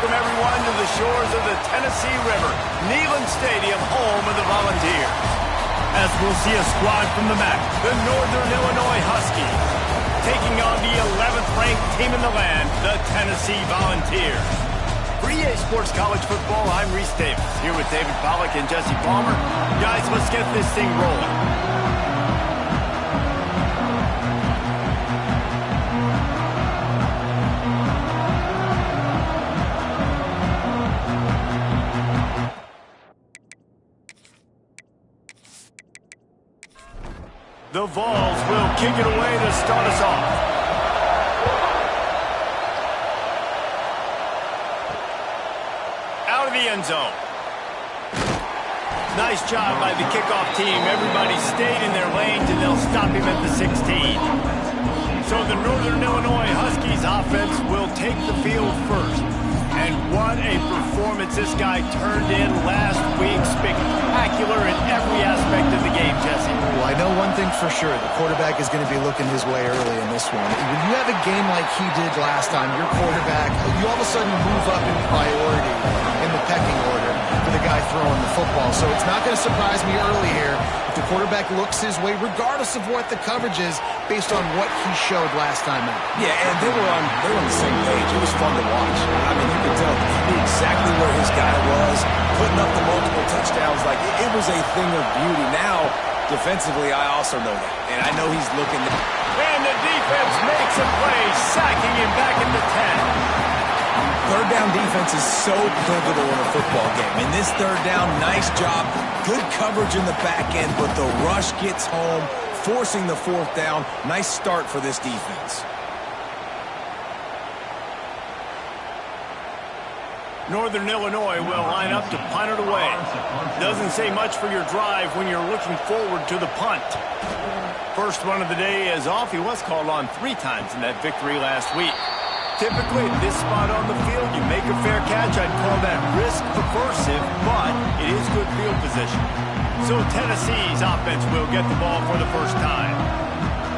welcome everyone to the shores of the Tennessee River, Neyland Stadium, home of the Volunteers. As we'll see a squad from the MAC, the Northern Illinois Huskies, taking on the 11th ranked team in the land, the Tennessee Volunteers. For EA Sports College Football, I'm Reese Davis, here with David Pollack and Jesse Palmer. Guys, let's get this thing rolling. The Vols will kick it away to start us off. Out of the end zone. Nice job by the kickoff team. Everybody stayed in their lanes, and they'll stop him at the 16. So the Northern Illinois Huskies offense will take the field first. And what a performance this guy turned in last week. Spectacular in every aspect of the game, Jesse. Well, I know one thing for sure. The quarterback is going to be looking his way early in this one. When you have a game like he did last time, your quarterback, you all of a sudden move up in priority in the pecking order for the guy throwing the football. So it's not going to surprise me early here if the quarterback looks his way, regardless of what the coverage is, based on what he showed last time out. Yeah, and they were on the same page. It was fun to watch. I mean, you could tell he knew exactly where his guy was, putting up the multiple touchdowns. Like, it was a thing of beauty. Now, defensively, I also know that. And I know he's looking to... And the defense makes a play, sacking him back at the 10. Third down defense is so pivotal in a football game. In this third down, nice job. Good coverage in the back end, but the rush gets home, forcing the fourth down. Nice start for this defense. Northern Illinois will line up to punt it away. Doesn't say much for your drive when you're looking forward to the punt. First run of the day is off. He was called on 3 times in that victory last week. Typically, at this spot on the field, you make a fair catch. I'd call that risk-aversive, but it is good field position. So Tennessee's offense will get the ball for the first time.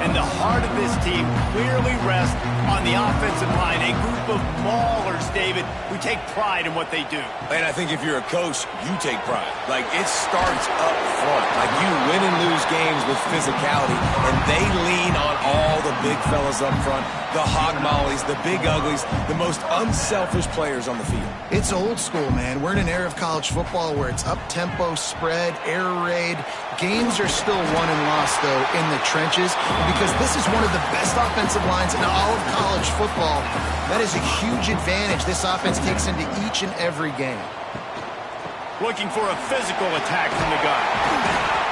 And the heart of this team clearly rests on the offensive line. A group of maulers, David, who take pride in what they do. And I think if you're a coach, you take pride. Like, it starts up front. Like, you win and lose games with physicality, and they lean on all the big fellas up front, the hog mollies, the big uglies, the most unselfish players on the field. It's old school, man. We're in an era of college football where it's up-tempo, spread, air raid. Games are still won and lost, though, in the trenches, because this is one of the best offensive lines in all of college football. That is a huge advantage this offense takes into each and every game. Looking for a physical attack from the gun.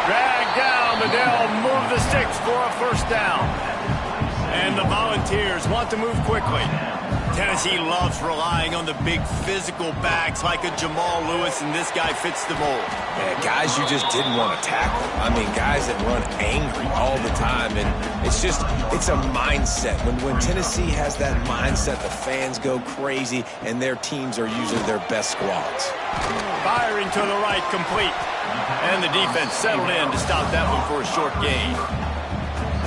Drag down, but they'll move the sticks for a first down. And the Volunteers want to move quickly. Tennessee loves relying on the big physical backs like a Jamal Lewis, and this guy fits the mold. Yeah, guys you just didn't want to tackle. I mean, guys that run angry all the time, and it's a mindset. When Tennessee has that mindset, the fans go crazy, and their teams are usually their best squads. Firing to the right, complete. And the defense settled in to stop that one for a short gain.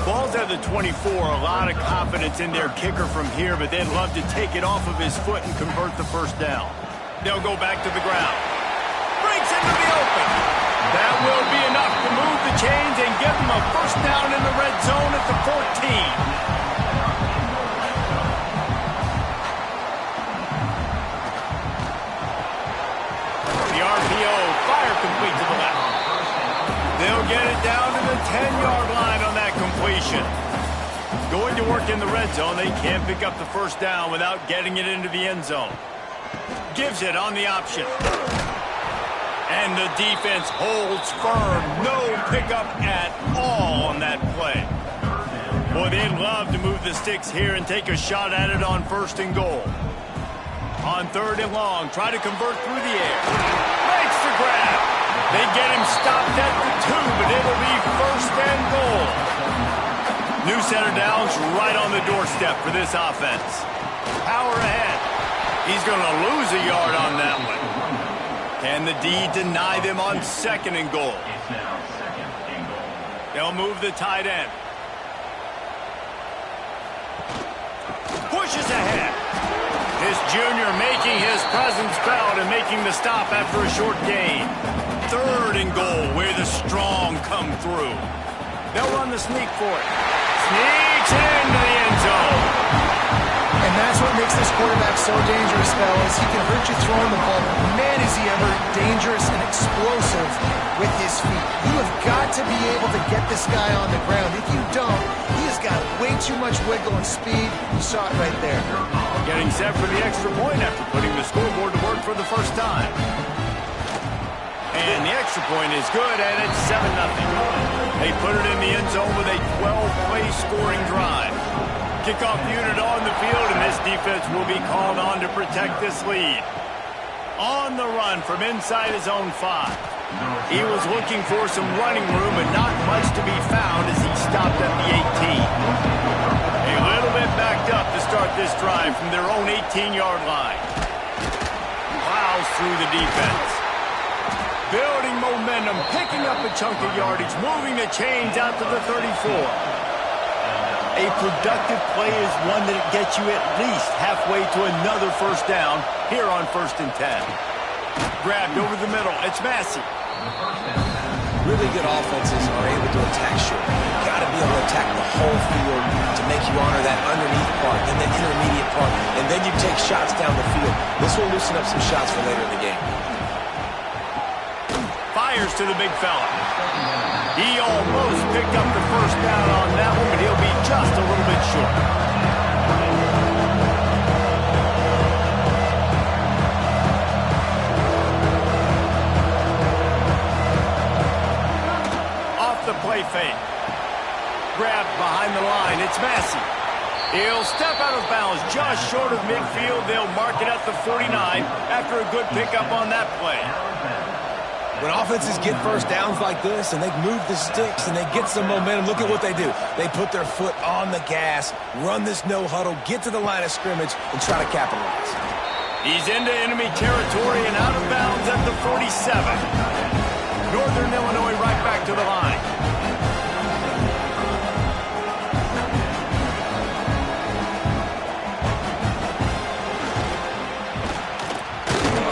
Ball's at the 24, a lot of confidence in their kicker from here, but they'd love to take it off of his foot and convert the first down. They'll go back to the ground. Breaks into the open. That will be enough to move the chains and give them a first down in the red zone at the 14. The RPO, fire complete to the left. They'll get it down to the 10-yard line on that completion. Going to work in the red zone. They can't pick up the first down without getting it into the end zone. Gives it on the option. And the defense holds firm. No pickup at all on that play. Boy, they'd love to move the sticks here and take a shot at it on 1st and goal. On 3rd and long, try to convert through the air. Makes the grab. They get him stopped at the 2, but it'll be 1st and goal. New center downs right on the doorstep for this offense. Power ahead. He's going to lose a yard on that one. Can the D deny them on 2nd and goal? They'll move the tight end. Pushes ahead. This junior making his presence felt and making the stop after a short gain. 3rd and goal, where the strong come through. They'll run the sneak for it. Sneaks into the end zone. And that's what makes this quarterback so dangerous, fellas. He can hurt you throwing the ball, but man, is he ever dangerous and explosive with his feet. You have got to be able to get this guy on the ground. If you don't, he has got way too much wiggle and speed. You saw it right there. Getting set for the extra point after putting the scoreboard to work for the first time. And the extra point is good, and it's 7-0. They put it in the end zone with a 12-play scoring drive. Kickoff unit on the field, and this defense will be called on to protect this lead. On the run from inside his own 5. He was looking for some running room, but not much to be found as he stopped at the 18. A little bit backed up to start this drive from their own 18-yard line. Plows through the defense. Building momentum, picking up a chunk of yardage, moving the chains out to the 34. A productive play is one that gets you at least halfway to another first down here on 1st and 10. Grabbed over the middle. It's Massey. Really good offenses are able to attack short. You've got to be able to attack the whole field to make you honor that underneath part, then the intermediate part, and then you take shots down the field. This will loosen up some shots for later in the game. Fires to the big fella. He almost picked up the first down on that one, but he'll be just a little bit short. Off the play fake. Grabbed behind the line. It's Massey. He'll step out of bounds just short of midfield. They'll mark it at the 49 after a good pickup on that play. When offenses get first downs like this and they move the sticks and they get some momentum, look at what they do. They put their foot on the gas, run this no huddle, get to the line of scrimmage, and try to capitalize. He's into enemy territory and out of bounds at the 47. Northern Illinois right back to the line.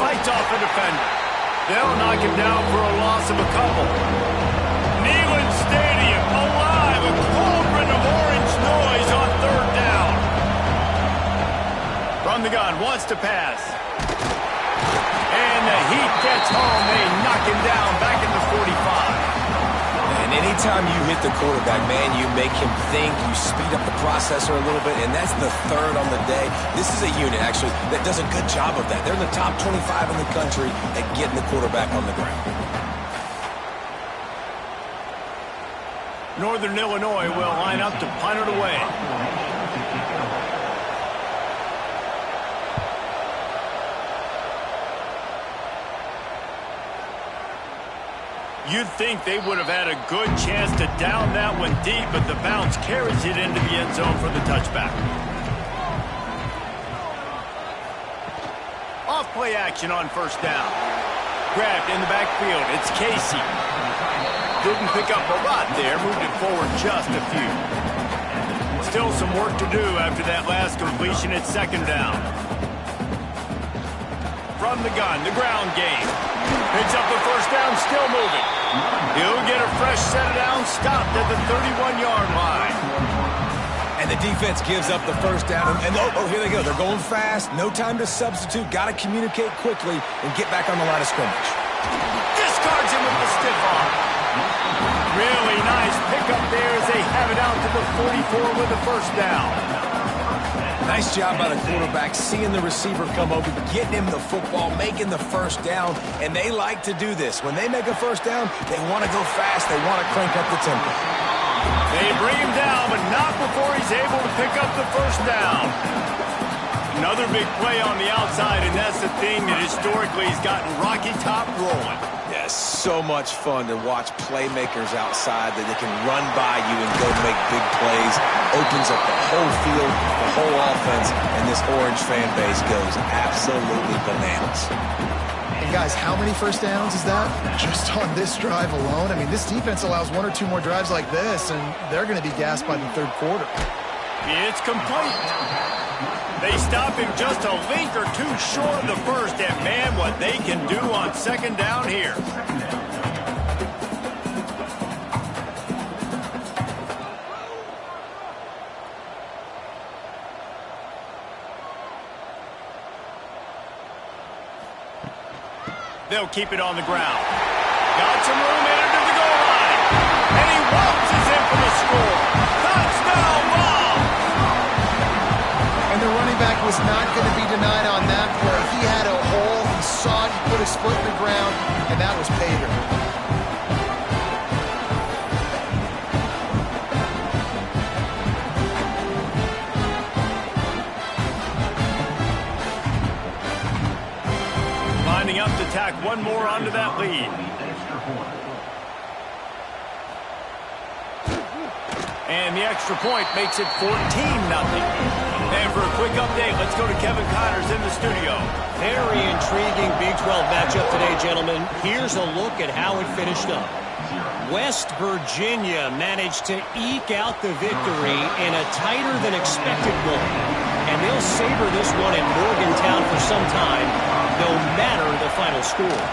Fights off the defender. They'll knock him down for a loss of a couple. Neyland Stadium alive, a cauldron of orange noise on 3rd down. From the gun, wants to pass. And the heat gets home. They knock him down back at the 45. And anytime you hit the quarterback, man, you make him think, you speed up the processor a little bit, and that's the 3rd on the day. This is a unit, actually, that does a good job of that. They're in the top 25 in the country at getting the quarterback on the ground. Northern Illinois will line up to punt it away. You'd think they would have had a good chance to down that one deep, but the bounce carries it into the end zone for the touchback. Off play action on 1st down. Grabbed in the backfield. It's Casey. Didn't pick up a lot there. Moved it forward just a few. Still some work to do after that last completion at 2nd down. From the gun, the ground game. Picks up the first down, still moving. He'll get a fresh set of downs, stopped at the 31-yard line. And the defense gives up the first down. And oh, here they go. They're going fast. No time to substitute. Got to communicate quickly and get back on the line of scrimmage. Discards him with the stiff arm. Really nice pickup there as they have it out to the 44 with the first down. Nice job by the quarterback, seeing the receiver come over, getting him the football, making the first down, and they like to do this. When they make a first down, they want to go fast, they want to crank up the tempo. They bring him down, but not before he's able to pick up the first down. Another big play on the outside, and that's the thing that historically has gotten Rocky Top rolling. Yes, so much fun to watch playmakers outside that they can run by you and go make big plays. Opens up the whole field, the whole offense, and this Orange fan base goes absolutely bananas. And guys, how many first downs is that? Just on this drive alone? I mean, this defense allows 1 or 2 more drives like this, and they're going to be gassed by the 3rd quarter. It's complete. They stop him just a link or two short of the first, and man, what they can do on second down here. They'll keep it on the ground. Got some room in to the goal line. And he waltzes in for the score. Touchdown ball. And the running back was not going to be denied on that play. He had a hole. He saw it. He put his foot in the ground, and that was pay dirt. Up to tack one more onto that lead. And the extra point makes it 14-0. And for a quick update, let's go to Kevin Connors in the studio. Very intriguing Big 12 matchup today, gentlemen. Here's a look at how it finished up. West Virginia managed to eke out the victory in a tighter-than-expected one. And they'll savor this one in Morgantown for some time, no matter the final score.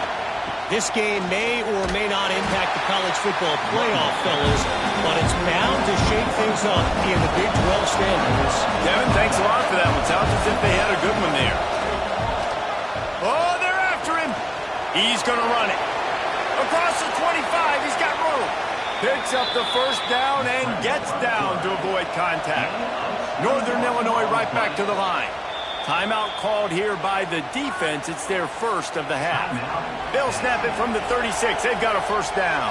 This game may or may not impact the college football playoff, fellas, but it's bound to shake things up in the Big 12 standings. Kevin, thanks a lot for that one. Sounds as if they had a good one there. Oh, they're after him. He's going to run it. Across the 25, he's got room. Picks up the first down and gets down to avoid contact. Northern Illinois right back to the line. Timeout called here by the defense. It's their first of the half. They'll snap it from the 36. They've got a first down.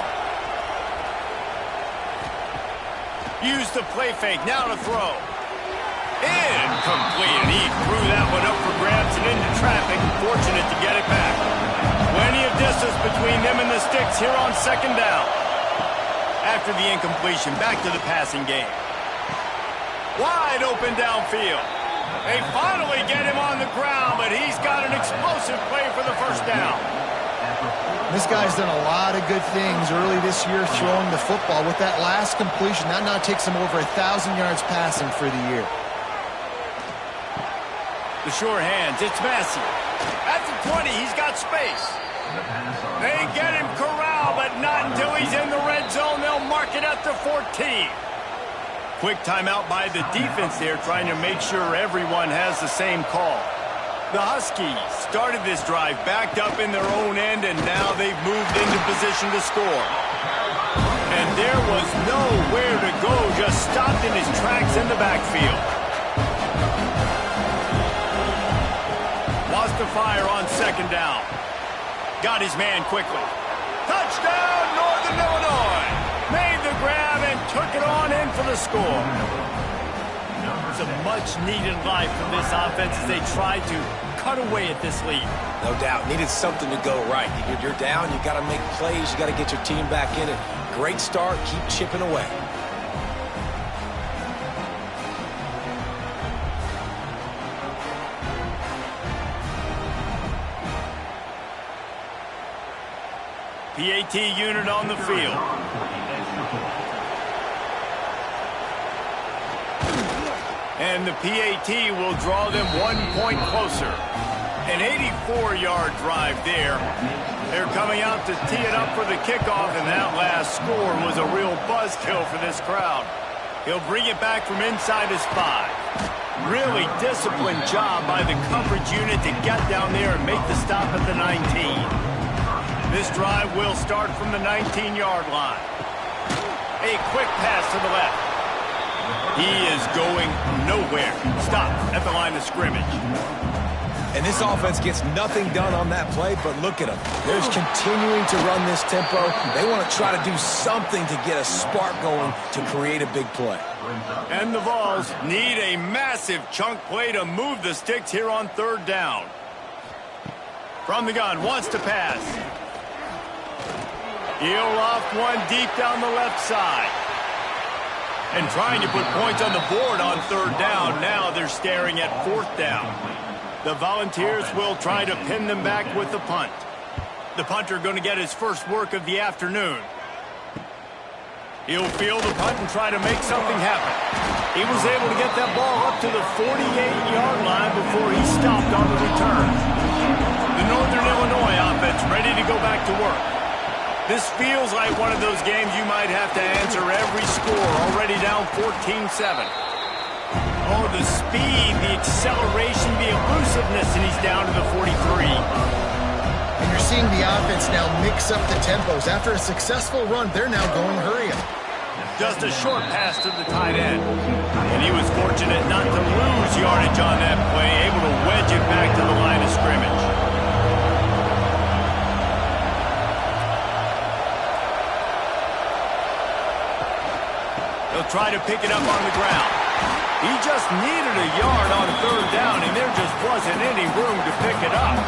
Use the play fake. Now to throw. Incomplete. And he threw that one up for grabs and into traffic. Fortunate to get it back. Plenty of distance between them and the sticks here on second down. After the incompletion, back to the passing game. Wide open downfield. They finally get him on the ground, but he's got an explosive play for the first down. This guy's done a lot of good things early this year throwing the football. With that last completion, that now takes him over 1,000 yards passing for the year. The sure hands, it's Massey. At the 20, he's got space. They get him corralled, but not until he's in the red zone. They'll mark it at the 14. Quick timeout by the defense there, trying to make sure everyone has the same call. The Huskies started this drive backed up in their own end, and now they've moved into position to score. And there was nowhere to go, just stopped in his tracks in the backfield. Lost to fire on second down. Got his man quickly. Touchdown, Northern Illinois! Made the grab and took it on in for the score. It's a much-needed life from this offense as they tried to cut away at this lead. No doubt. Needed something to go right. You're down. You got to make plays. You got to get your team back in it. Great start. Keep chipping away. PAT unit on the field. And the PAT will draw them 1 point closer. An 84-yard drive there. They're coming out to tee it up for the kickoff, and that last score was a real buzzkill for this crowd. He'll bring it back from inside his 5. Really disciplined job by the coverage unit to get down there and make the stop at the 19. This drive will start from the 19-yard line. A quick pass to the left. He is going nowhere. Stop at the line of scrimmage. And this offense gets nothing done on that play, but look at them. They're just continuing to run this tempo. They want to try to do something to get a spark going to create a big play. And the Vols need a massive chunk play to move the sticks here on third down. From the gun, wants to pass. He'll loft one deep down the left side. And trying to put points on the board on third down. Now they're staring at fourth down. The Volunteers will try to pin them back with the punt. The punter going to get his first work of the afternoon. He'll field the punt and try to make something happen. He was able to get that ball up to the 48-yard line before he stopped on the return. The Northern Illinois offense ready to go back to work. This feels like one of those games you might have to answer every score, already down 14-7. Oh, the speed, the acceleration, the elusiveness, and he's down to the 43. And you're seeing the offense now mix up the tempos. After a successful run, they're now going hurry up. Just a short pass to the tight end. And he was fortunate not to lose yardage on that play, able to wedge it back to the line of scrimmage. He'll try to pick it up on the ground. He just needed a yard on third down, and there just wasn't any room to pick it up.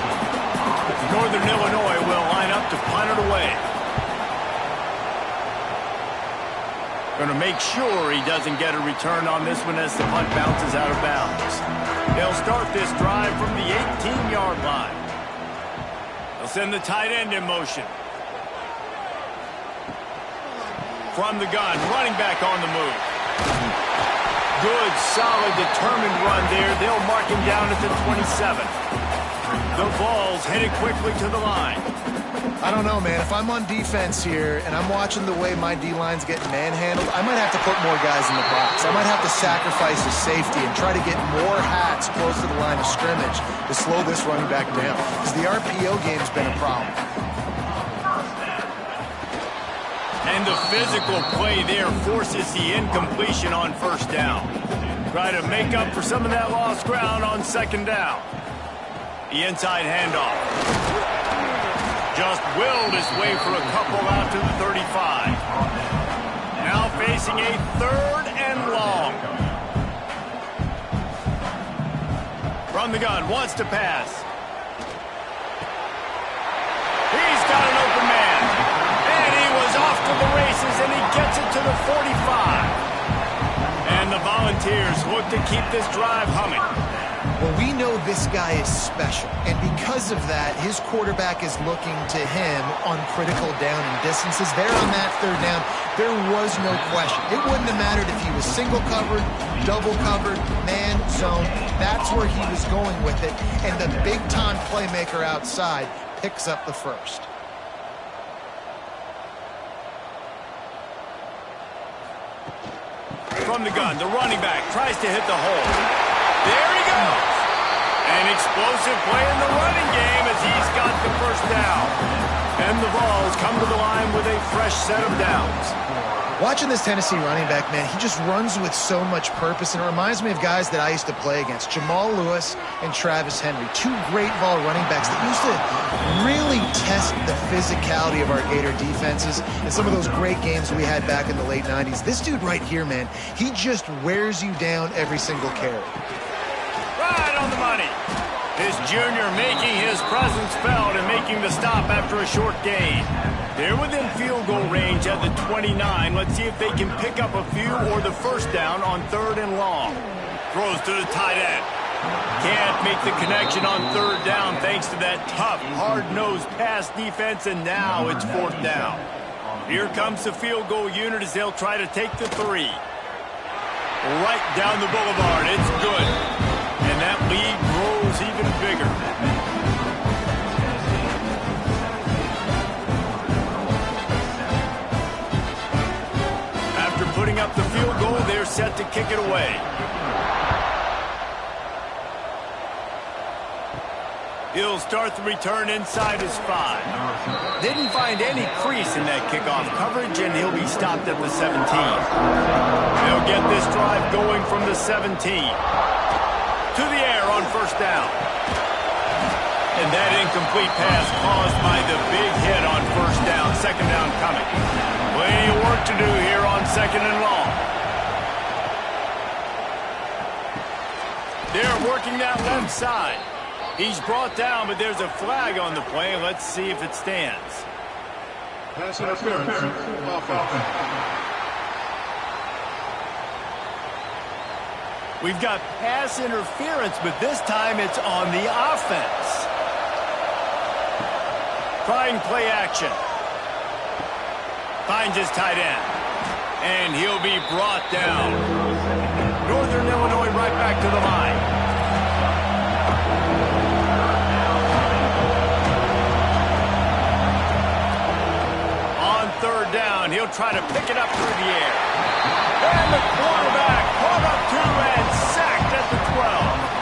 Northern Illinois will line up to punt it away. Going to make sure he doesn't get a return on this one as the punt bounces out of bounds. They'll start this drive from the 18-yard line. They'll send the tight end in motion. From the gun, running back on the move. Good, solid, determined run there. They'll mark him down at the 27. The ball's headed quickly to the line. I don't know, man. If I'm on defense here and I'm watching the way my D-line's getting manhandled, I might have to put more guys in the box. I might have to sacrifice the safety and try to get more hats close to the line of scrimmage to slow this running back down. Because the RPO game's been a problem. And the physical play there forces the incompletion on first down. Try to make up for some of that lost ground on second down. The inside handoff. Just willed his way for a couple out to the 35. Now facing a third and long. From the gun, wants to pass. He's got an open man. And he was off to the races, and he gets it to the 45. And the Volunteers look to keep this drive humming. Well, we know this guy is special, and because of that, his quarterback is looking to him on critical down and distances. There on that third down, there was no question. It wouldn't have mattered if he was single covered, double covered, man, zone. That's where he was going with it, and the big-time playmaker outside picks up the first. From the gun, the running back tries to hit the hole. There he goes. An explosive play in the running game as he's got the first down. And the Vols come to the line with a fresh set of downs. Watching this Tennessee running back, man, he just runs with so much purpose, and it reminds me of guys that I used to play against, Jamal Lewis and Travis Henry, two great Vol running backs that used to really test the physicality of our Gator defenses and some of those great games we had back in the late 90s. This dude right here, man, he just wears you down every single carry. Right on the money. This junior making his presence felt and making the stop after a short gain. They're within field goal range at the 29. Let's see if they can pick up a few or the first down on third and long. Throws to the tight end. Can't make the connection on third down thanks to that tough, hard-nosed pass defense, and now it's fourth down. Here comes the field goal unit as they'll try to take the three. Right down the boulevard. It's good. And that lead grows even bigger. After putting up the field goal, they're set to kick it away. He'll start the return inside his 5. Didn't find any crease in that kickoff coverage, and he'll be stopped at the 17. They'll get this drive going from the 17. To the air on first down. And that incomplete pass caused by the big hit on first down. Second down coming. Plenty of work to do here on second and long. They're working that left side. He's brought down, but there's a flag on the play. Let's see if it stands. Pass interference. Offense. We've got pass interference, but this time it's on the offense. Trying play action. Finds his tight end. And he'll be brought down. Northern Illinois right back to the line. On third down, he'll try to pick it up through the air. And the quarterback caught up to and sacked at the 12.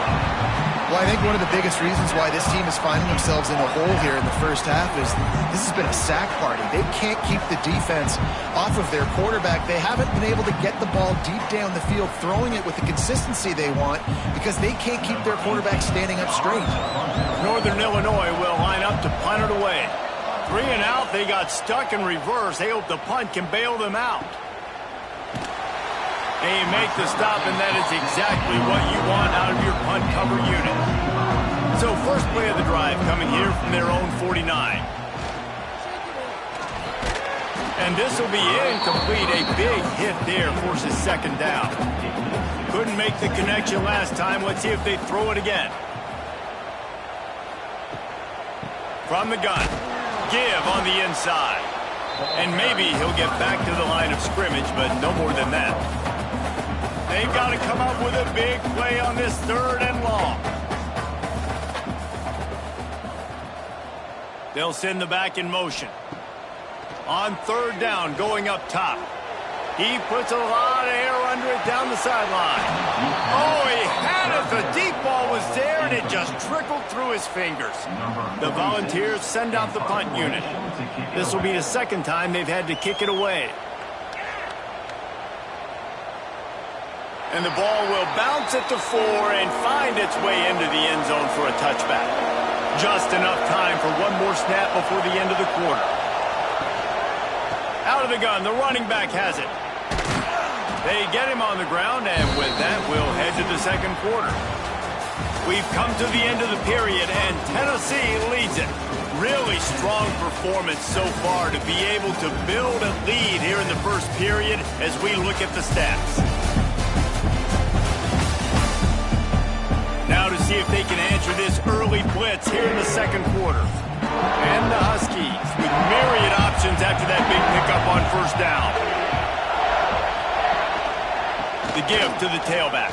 Well, I think one of the biggest reasons why this team is finding themselves in a hole here in the first half is this has been a sack party. They can't keep the defense off of their quarterback. They haven't been able to get the ball deep down the field, throwing it with the consistency they want because they can't keep their quarterback standing up straight. Northern Illinois will line up to punt it away. 3 and out, they got stuck in reverse. They hope the punt can bail them out. They make the stop, and that is exactly what you want out of your punt cover unit. So first play of the drive coming here from their own 49. And this will be incomplete. A big hit there forces second down. Couldn't make the connection last time. Let's see if they throw it again. From the gun. Give on the inside. And maybe he'll get back to the line of scrimmage, but no more than that. They've got to come up with a big play on this 3rd and long. They'll send the back in motion. On 3rd down, going up top. He puts a lot of air under it down the sideline. Oh, he had it. The deep ball was there, and it just trickled through his fingers. The Volunteers send out the punt unit. This will be the second time they've had to kick it away. And the ball will bounce at the 4 and find its way into the end zone for a touchback. Just enough time for one more snap before the end of the quarter. Out of the gun, the running back has it. They get him on the ground, and with that, we'll head to the second quarter. We've come to the end of the period, and Tennessee leads it. Really strong performance so far to be able to build a lead here in the first period as we look at the stats. Now to see if they can answer this early blitz here in the second quarter. And the Huskies with myriad options after that big pickup on first down. The give to the tailback.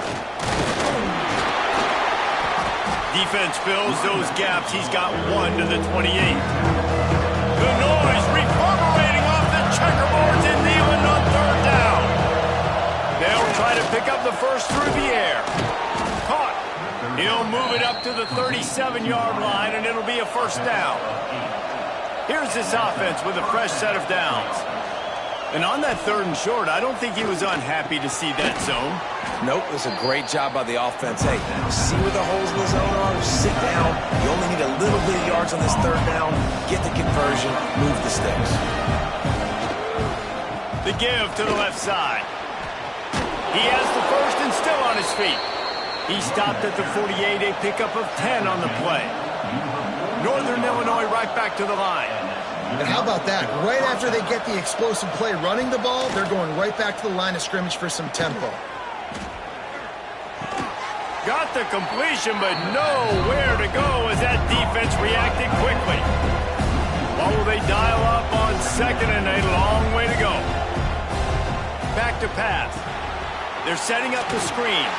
Defense fills those gaps. He's got 1 to the 28. The noise reverberating off the checkerboards and Nealon on 3rd down. They'll try to pick up the first through the air. Caught. He'll move it up to the 37-yard line, and it'll be a first down. Here's this offense with a fresh set of downs. And on that 3rd and short, I don't think he was unhappy to see that zone. Nope, it was a great job by the offense. Hey, see where the holes in the zone are? Sit down. You only need a little bit of yards on this 3rd down. Get the conversion. Move the sticks. The give to the left side. He has the first and still on his feet. He stopped at the 48, a pickup of 10 on the play. Northern Illinois right back to the line. And how about that? Right after they get the explosive play running the ball, they're going right back to the line of scrimmage for some tempo. Got the completion, but nowhere to go as that defense reacted quickly. What will they dial up on 2nd and a long way to go? Back to pass. They're setting up the screen.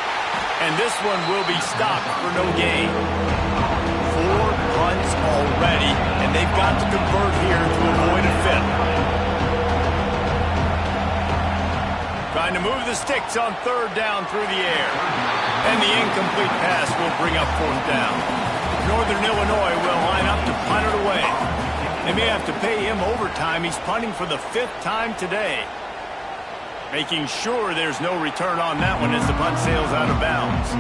And this one will be stopped for no gain. 4 punts already, and they've got to convert here to avoid a 5th. Trying to move the sticks on 3rd down through the air. And the incomplete pass will bring up 4th down. Northern Illinois will line up to punt it away. They may have to pay him overtime. He's punting for the 5th time today. Making sure there's no return on that one as the punt sails out of bounds.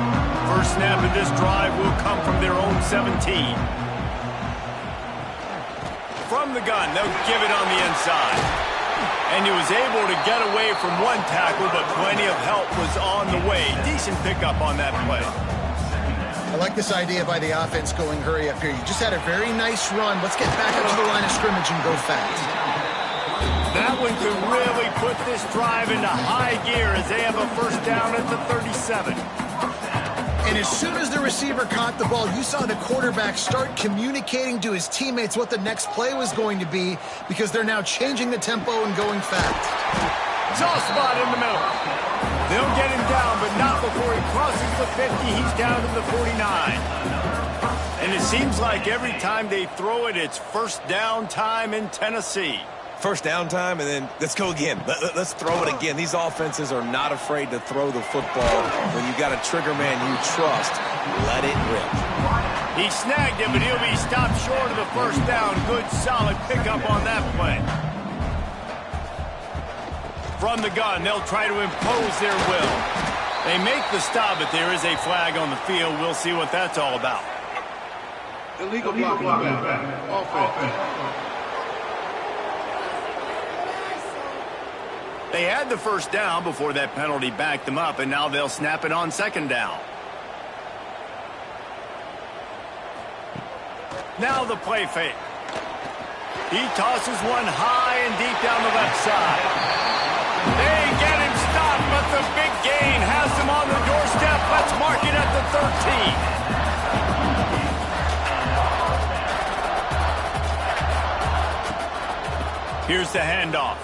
First snap of this drive will come from their own 17. From the gun, they'll give it on the inside. And he was able to get away from one tackle, but plenty of help was on the way. Decent pickup on that play. I like this idea by the offense going hurry up here. You just had a very nice run. Let's get back up to the line of scrimmage and go fast. That one could really put this drive into high gear as they have a first down at the 37. And as soon as the receiver caught the ball, you saw the quarterback start communicating to his teammates what the next play was going to be because they're now changing the tempo and going fast. Soft spot in the middle. They'll get him down, but not before he crosses the 50. He's down to the 49. And it seems like every time they throw it, it's first down time in Tennessee. First down time, and then let's go again. Let's throw it again. These offenses are not afraid to throw the football. When you got a trigger man you trust, let it rip. He snagged it, but he'll be stopped short of the first down. Good, solid pickup on that play. From the gun, they'll try to impose their will. They make the stop, but there is a flag on the field. We'll see what that's all about. Illegal blocking back. Offense. They had the first down before that penalty backed them up, and now they'll snap it on second down. Now the play fake. He tosses one high and deep down the left side. They get him stopped, but the big gain has him on the doorstep. Let's mark it at the 13. Here's the handoff.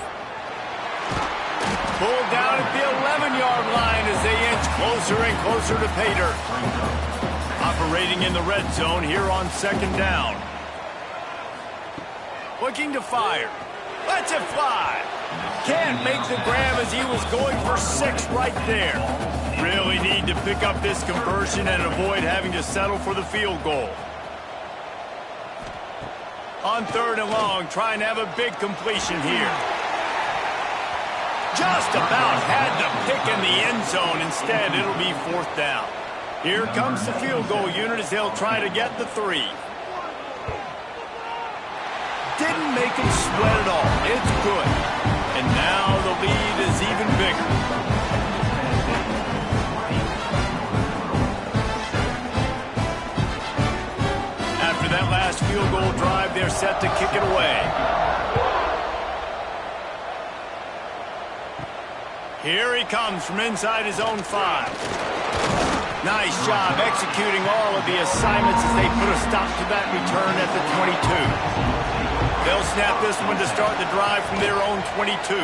Pulled down at the 11-yard line as they inch closer and closer to pay dirt. Operating in the red zone here on second down. Looking to fire. Lets it fly. Can't make the grab as he was going for 6 right there. Really need to pick up this conversion and avoid having to settle for the field goal. On third and long, trying to have a big completion here. Just about had the pick in the end zone. Instead, it'll be fourth down. Here comes the field goal unit as they'll try to get the 3. Didn't make him sweat at all. It's good. And now the lead is even bigger. After that last field goal drive, they're set to kick it away. Here he comes from inside his own 5. Nice job executing all of the assignments as they put a stop to that return at the 22. They'll snap this one to start the drive from their own 22.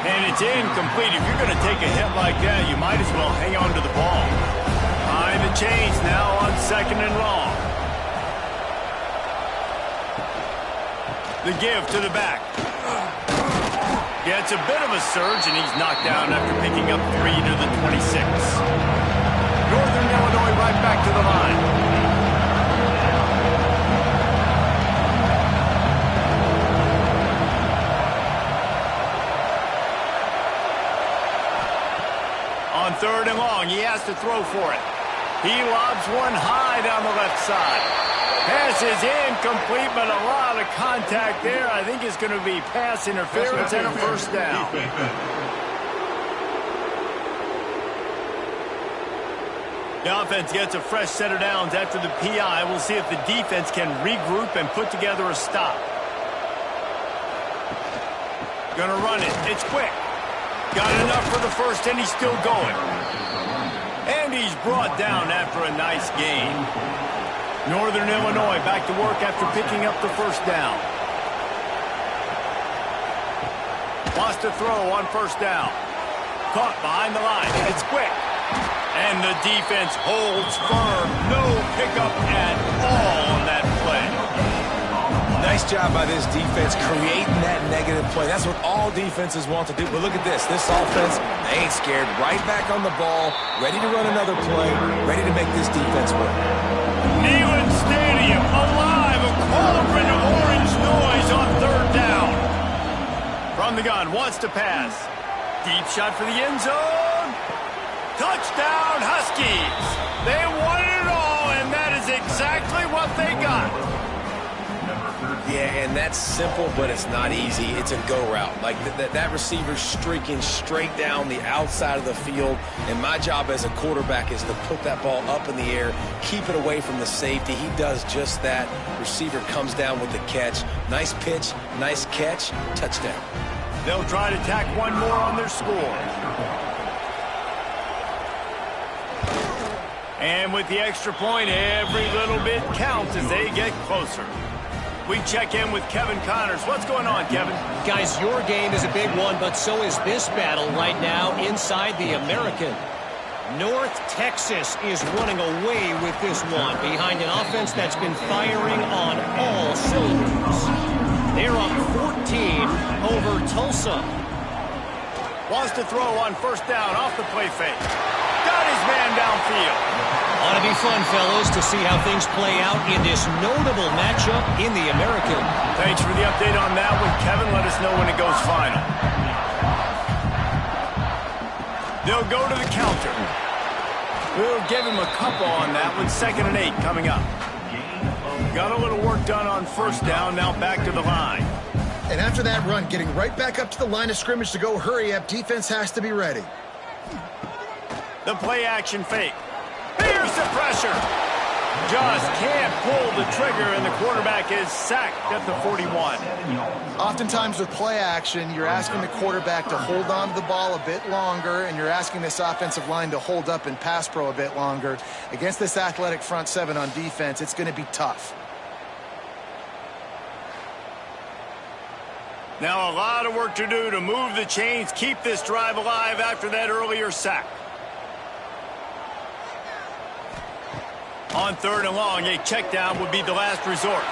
And it's incomplete. If you're going to take a hit like that, you might as well hang on to the ball. Behind the chains now on second and long. The give to the back. Gets a bit of a surge, and he's knocked down after picking up 3 to the 26. Northern Illinois right back to the line. On third and long, he has to throw for it. He lobs one high down the left side. Pass is incomplete, but a lot of contact there. I think it's going to be pass interference and a first down. The offense gets a fresh set of downs after the PI. We'll see if the defense can regroup and put together a stop. Gonna run it. It's quick. Got enough for the first, and he's still going. And he's brought down after a nice gain. Northern Illinois back to work after picking up the first down. Wants to throw on first down. Caught behind the line. It's quick. And the defense holds firm. No pickup at all on that play. Nice job by this defense creating that negative play. That's what all defenses want to do. But look at this. This offense, they ain't scared. Right back on the ball, ready to run another play, ready to make this defense work. Neyland Stadium alive. A cauldron of orange noise on third down. From the gun, wants to pass. Deep shot for the end zone. Touchdown, Huskies. They won it all, and that is exactly what they got. Yeah, and that's simple, but it's not easy. It's a go route. Like that receiver's streaking straight down the outside of the field, and my job as a quarterback is to put that ball up in the air, keep it away from the safety. He does just that. Receiver comes down with the catch. Nice pitch, nice catch, touchdown. They'll try to tack one more on their score. And with the extra point, every little bit counts as they get closer. We check in with Kevin Connors. What's going on, Kevin? Guys, your game is a big one, but so is this battle right now inside the American. North Texas is running away with this one behind an offense that's been firing on all cylinders. They're up 14 over Tulsa. Wants to throw on first down off the play fake. Got his man downfield. Ought to be fun, fellas, to see how things play out in this notable matchup in the American. Thanks for the update on that one, Kevin. Let us know when it goes final. They'll go to the counter. We'll give him a couple on that one. 2nd and 8 coming up. Got a little work done on first down. Now back to the line. And after that run, getting right back up to the line of scrimmage to go hurry up, defense has to be ready. The play action fake. Here's the pressure. Just can't pull the trigger, and the quarterback is sacked at the 41. Oftentimes with play action, you're asking the quarterback to hold on to the ball a bit longer, and you're asking this offensive line to hold up in pass pro a bit longer. Against this athletic front seven on defense, it's going to be tough. Now a lot of work to do to move the chains, keep this drive alive after that earlier sack. On 3rd and long, a check down would be the last resort.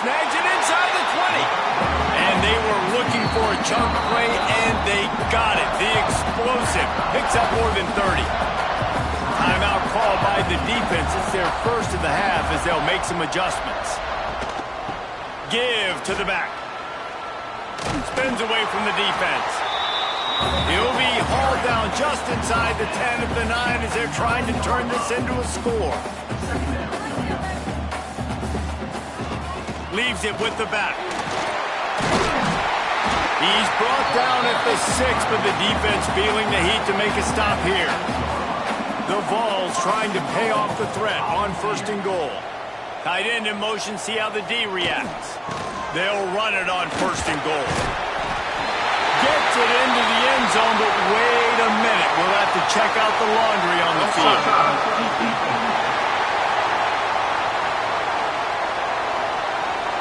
Snags it inside the 20. And they were looking for a chunk play, and they got it. The explosive picks up more than 30. Timeout called by the defense. It's their first of the half as they'll make some adjustments. Give to the back. Spins away from the defense. He'll be hauled down just inside the 10 of the 9 as they're trying to turn this into a score. Leaves it with the back. He's brought down at the 6, but the defense feeling the heat to make a stop here. The Vols trying to pay off the threat on 1st and goal. Tight end in motion, see how the D reacts. They'll run it on 1st and goal. Gets it into the end zone, but wait a minute. We'll have to check out the laundry on the field.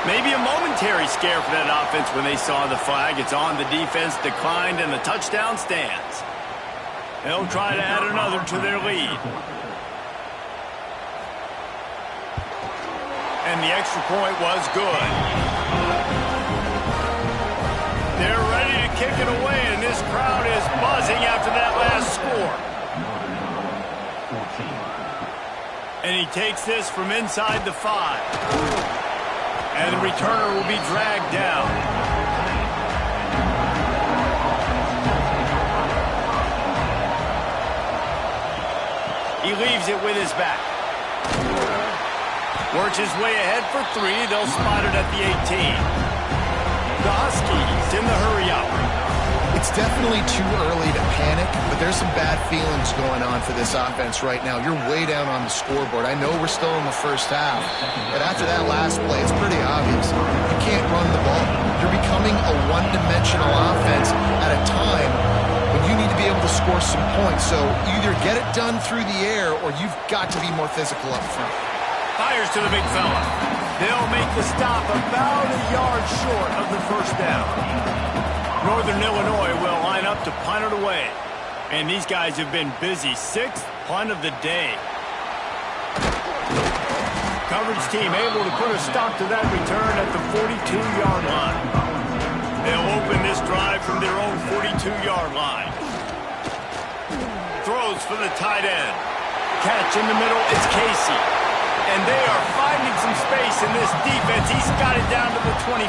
Maybe a momentary scare for that offense when they saw the flag. It's on, the defense declined, and the touchdown stands. They'll try to add another to their lead. And the extra point was good. They're ready to kick it away, and this crowd is buzzing after that last score. And he takes this from inside the 5. And the returner will be dragged down. He leaves it with his back. Works his way ahead for 3. They'll spot it at the 18. The Huskies in the hurry-up. It's definitely too early to panic, but there's some bad feelings going on for this offense right now. You're way down on the scoreboard. I know we're still in the first half, but after that last play, it's pretty obvious. You can't run the ball. You're becoming a one-dimensional offense at a time when you need to be able to score some points. So either get it done through the air or you've got to be more physical up front. Fires to the big fella. They'll make the stop about a yard short of the first down. Northern Illinois will line up to punt it away. And these guys have been busy. 6th punt of the day. Coverage team able to put a stop to that return at the 42-yard line. They'll open this drive from their own 42-yard line. Throws for the tight end. Catch in the middle, it's Casey. And they are finding some space in this defense. He's got it down to the 25.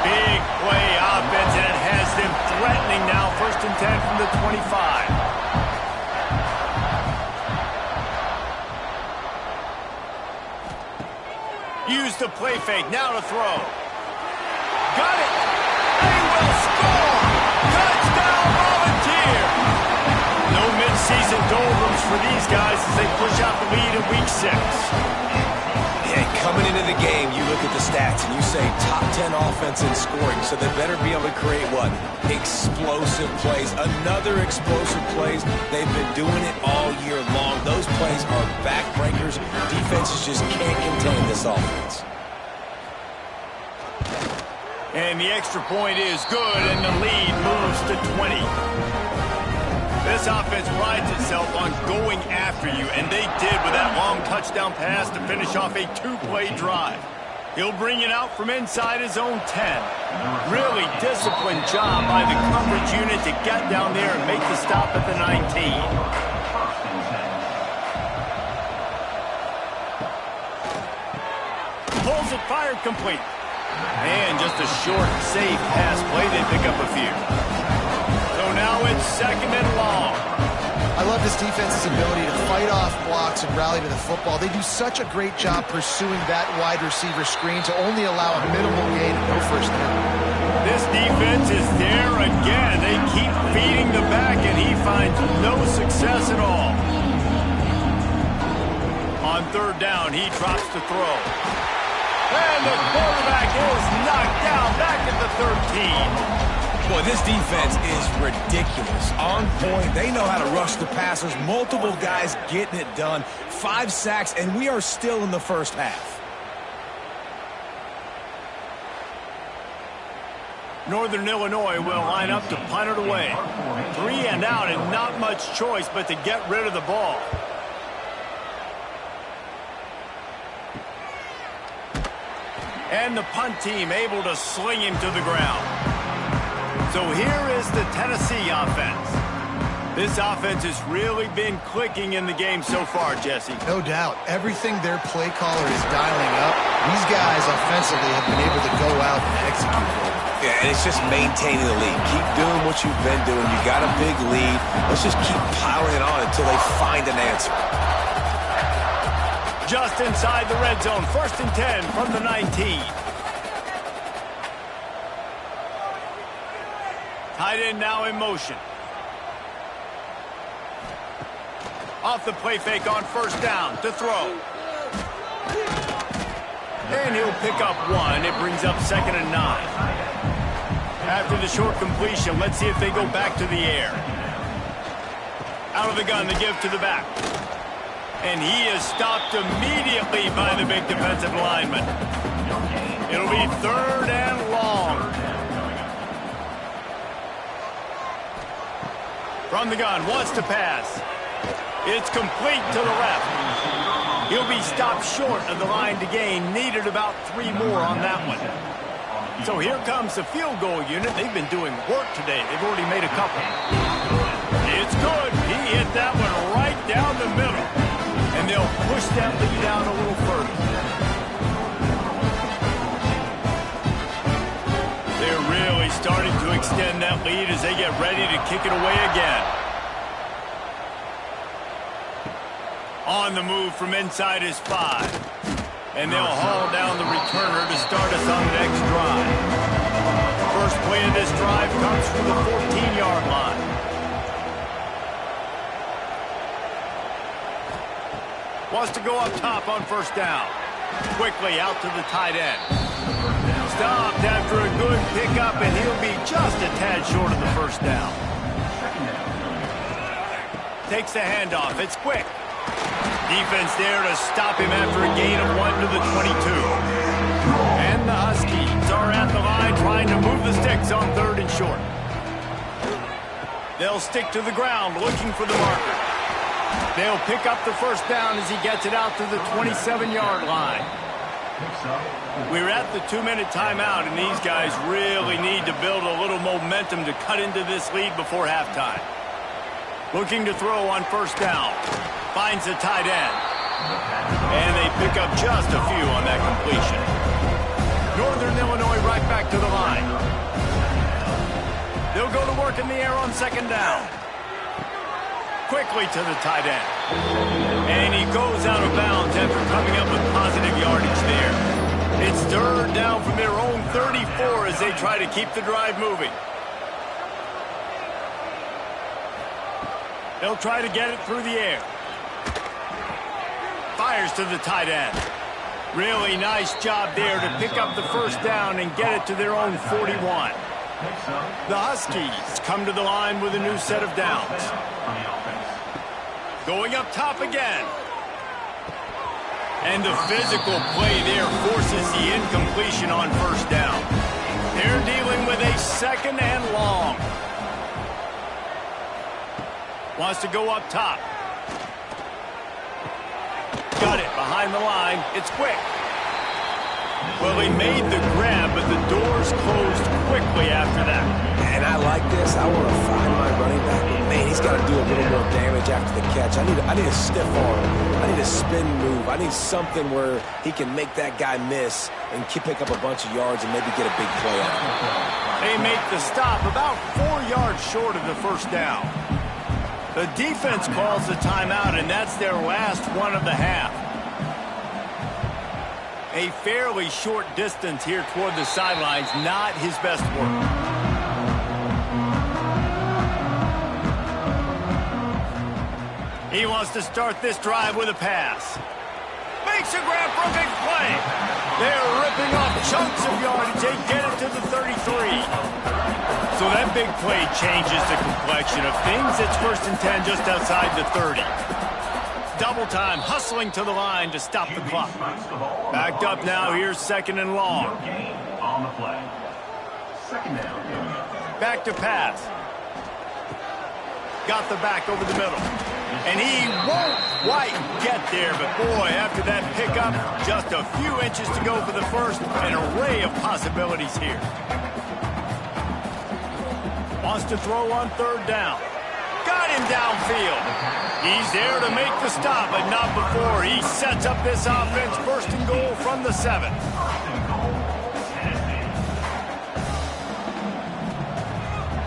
Big play offense, and it has them threatening now. 1st and 10 from the 25. Use the play fake. Now to throw. Got it. They will score. Touchdown Volunteer. No midseason doldrums for these guys as they push out the lead in week 6. Yeah, coming into the game, you look at the stats and you say top 10 offense in scoring, so they better be able to create what? Explosive plays. Another explosive plays. They've been doing it all year long. Those plays are backbreakers. Defenses just can't contain this offense. And the extra point is good, and the lead moves to 20. This offense prides itself on going after you, and they did with that long touchdown pass to finish off a two-play drive. He'll bring it out from inside his own 10. Really disciplined job by the coverage unit to get down there and make the stop at the 19. Pulls it, fired, complete. And just a short, safe pass play. They pick up a few. So now it's 2nd and long. I love this defense's ability to fight off blocks and rally to the football. They do such a great job pursuing that wide receiver screen to only allow a minimal gain and no first down. This defense is there again. They keep feeding the back, and he finds no success at all. On 3rd down, he drops to throw. And the quarterback is knocked down back at the 13. Boy, this defense is ridiculous. On point. They know how to rush the passers. Multiple guys getting it done. 5 sacks, and we are still in the first half. Northern Illinois will line up to punt it away. 3 and out, and not much choice but to get rid of the ball. And the punt team able to sling him to the ground. So here is the Tennessee offense. This offense has really been clicking in the game so far, Jesse. No doubt. Everything their play caller is dialing up, these guys offensively have been able to go out and execute. Yeah, and it's just maintaining the lead. Keep doing what you've been doing. You got a big lead. Let's just keep piling it on until they find an answer. Just inside the red zone. 1st and 10 from the 19. Tight end now in motion. Off the play fake on 1st down to throw. And he'll pick up 1. It brings up 2nd and 9. After the short completion, let's see if they go back to the air. Out of the gun, the give to the back. And he is stopped immediately by the big defensive lineman. It'll be 3rd and long. From the gun, wants to pass. It's complete to the left. He'll be stopped short of the line to gain. Needed about 3 more on that one. So here comes the field goal unit. They've been doing work today. They've already made a couple. It's good. He hit that one right down the middle. And they'll push that lead out a little further. They're really starting to extend that lead as they get ready to kick it away again. On the move from inside his 5. And they'll haul down the returner to start us on the next drive. First play of this drive comes from the 14-yard line. Wants to go up top on 1st down. Quickly out to the tight end. Stopped after a good pickup, and he'll be just a tad short of the 1st down. Takes the handoff. It's quick. Defense there to stop him after a gain of 1 to the 22. And the Huskies are at the line trying to move the sticks on 3rd and short. They'll stick to the ground looking for the marker. They'll pick up the 1st down as he gets it out to the 27-yard line. We're at the 2-minute timeout, and these guys really need to build a little momentum to cut into this lead before halftime. Looking to throw on 1st down. Finds the tight end. And they pick up just a few on that completion. Northern Illinois right back to the line. They'll go to work in the air on 2nd down. Quickly to the tight end. And he goes out of bounds after coming up with positive yardage there. It's 3rd down from their own 34 as they try to keep the drive moving. They'll try to get it through the air. Fires to the tight end. Really nice job there to pick up the first down and get it to their own 41. The Huskies come to the line with a new set of downs. Going up top again. And the physical play there forces the incompletion on first down. They're dealing with a second and long. Wants to go up top. Got it behind the line. It's quick. Well, he made the grab, but the doors closed quickly after that. And I like this. I want to find my running back, but man, he's got to do a little more damage after the catch. I need a stiff arm. I need a spin move. I need something where he can make that guy miss and pick up a bunch of yards and maybe get a big play out. They make the stop about 4 yards short of the first down. The defense calls the timeout, and that's their last one of the half. A fairly short distance here toward the sidelines, not his best work. He wants to start this drive with a pass. Makes a grab for a big play. They're ripping off chunks of yardage. They get it to the 33. So that big play changes the complexion of things. It's 1st and 10 just outside the 30. Double time, hustling to the line to stop the clock. Backed up now, here's 2nd and long. Back to pass. Got the back over the middle. And he won't quite get there, but boy, after that pickup, just a few inches to go for the first. An array of possibilities here. Wants to throw on 3rd down. Got him downfield. He's there to make the stop, but not before. He sets up this offense, 1st and goal from the 7.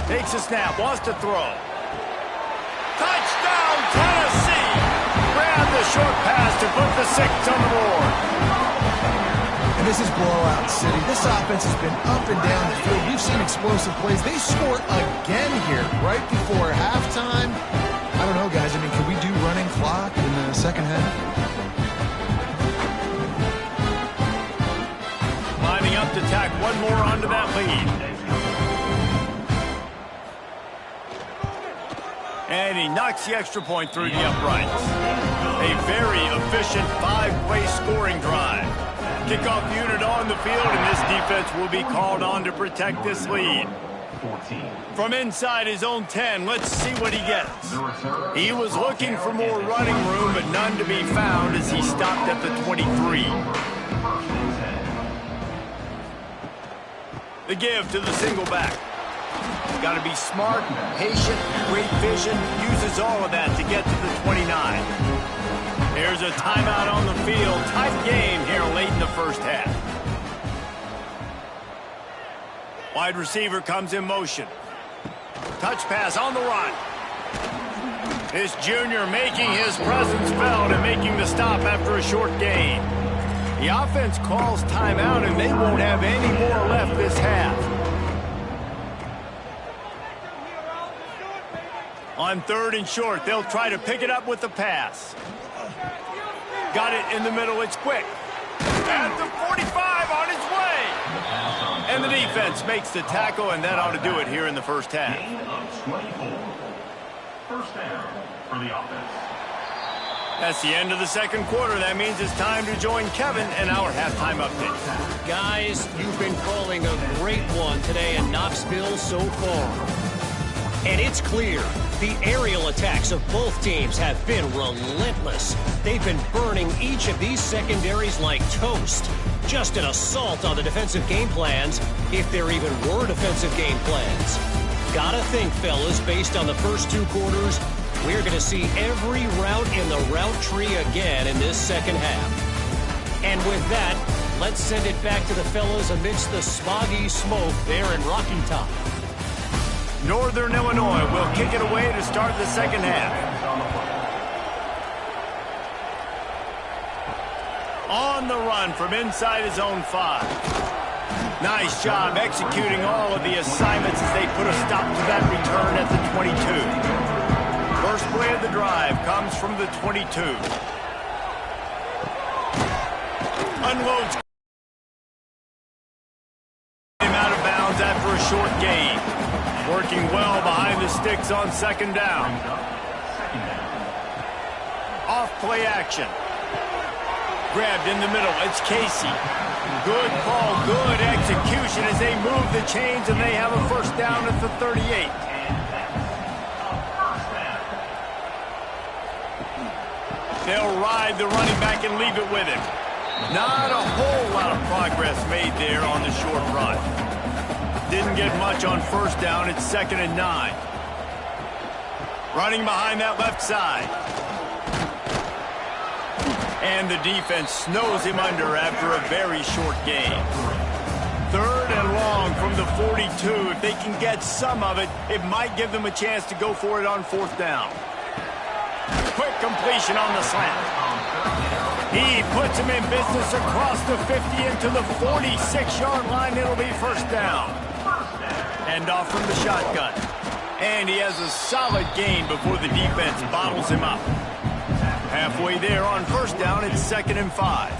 Takes a snap, wants to throw. Touchdown, Tennessee! Grab the short pass to put the 6 on the board. And this is blowout city. This offense has been up and down the field. We've seen explosive plays. They score again here right before halftime. I don't know, guys. I mean, can we do running clock in the second half? Lining up to tack one more onto that lead. And he knocks the extra point through the uprights. A very efficient 5-play scoring drive. Kickoff unit on the field, and this defense will be called on to protect this lead. From inside his own 10, let's see what he gets. He was looking for more running room, but none to be found as he stopped at the 23. The give to the single back. Got to be smart, patient, great vision, uses all of that to get to the 29. There's a timeout on the field. Tight game here late in the first half. Wide receiver comes in motion. Touch pass on the run. This junior making his presence felt and making the stop after a short gain. The offense calls timeout, and they won't have any more left this half. On 3rd and short, they'll try to pick it up with the pass. Got it in the middle, it's quick. At the 45 on his way. And the defense makes the tackle, and that ought to do it here in the first half. First down for the offense. That's the end of the second quarter. That means it's time to join Kevin and our halftime update. Guys, you've been calling a great one today in Knoxville so far. And it's clear, the aerial attacks of both teams have been relentless. They've been burning each of these secondaries like toast. Just an assault on the defensive game plans, if there even were defensive game plans. Gotta think, fellas, based on the first 2 quarters, we're going to see every route in the route tree again in this second half. And with that, let's send it back to the fellas amidst the smoggy smoke there in Rocky Top. Northern Illinois will kick it away to start the second half. On the run from inside his own 5. Nice job executing all of the assignments as they put a stop to that return at the 22. First play of the drive comes from the 22. Unloads him out of bounds after a short gain. Working well behind the sticks on second down. Off play action. Grabbed in the middle. It's Casey. Good call, good execution as they move the chains, and they have a first down at the 38. They'll ride the running back and leave it with him. Not a whole lot of progress made there on the short run. Didn't get much on first down. It's 2nd and 9. Running behind that left side. And the defense snows him under after a very short gain. 3rd and long from the 42. If they can get some of it, it might give them a chance to go for it on 4th down. Quick completion on the slant. He puts him in business across the 50 into the 46-yard line. It'll be first down. And off from the shotgun. And he has a solid gain before the defense bottles him up. Halfway there on first down, it's 2nd and 5.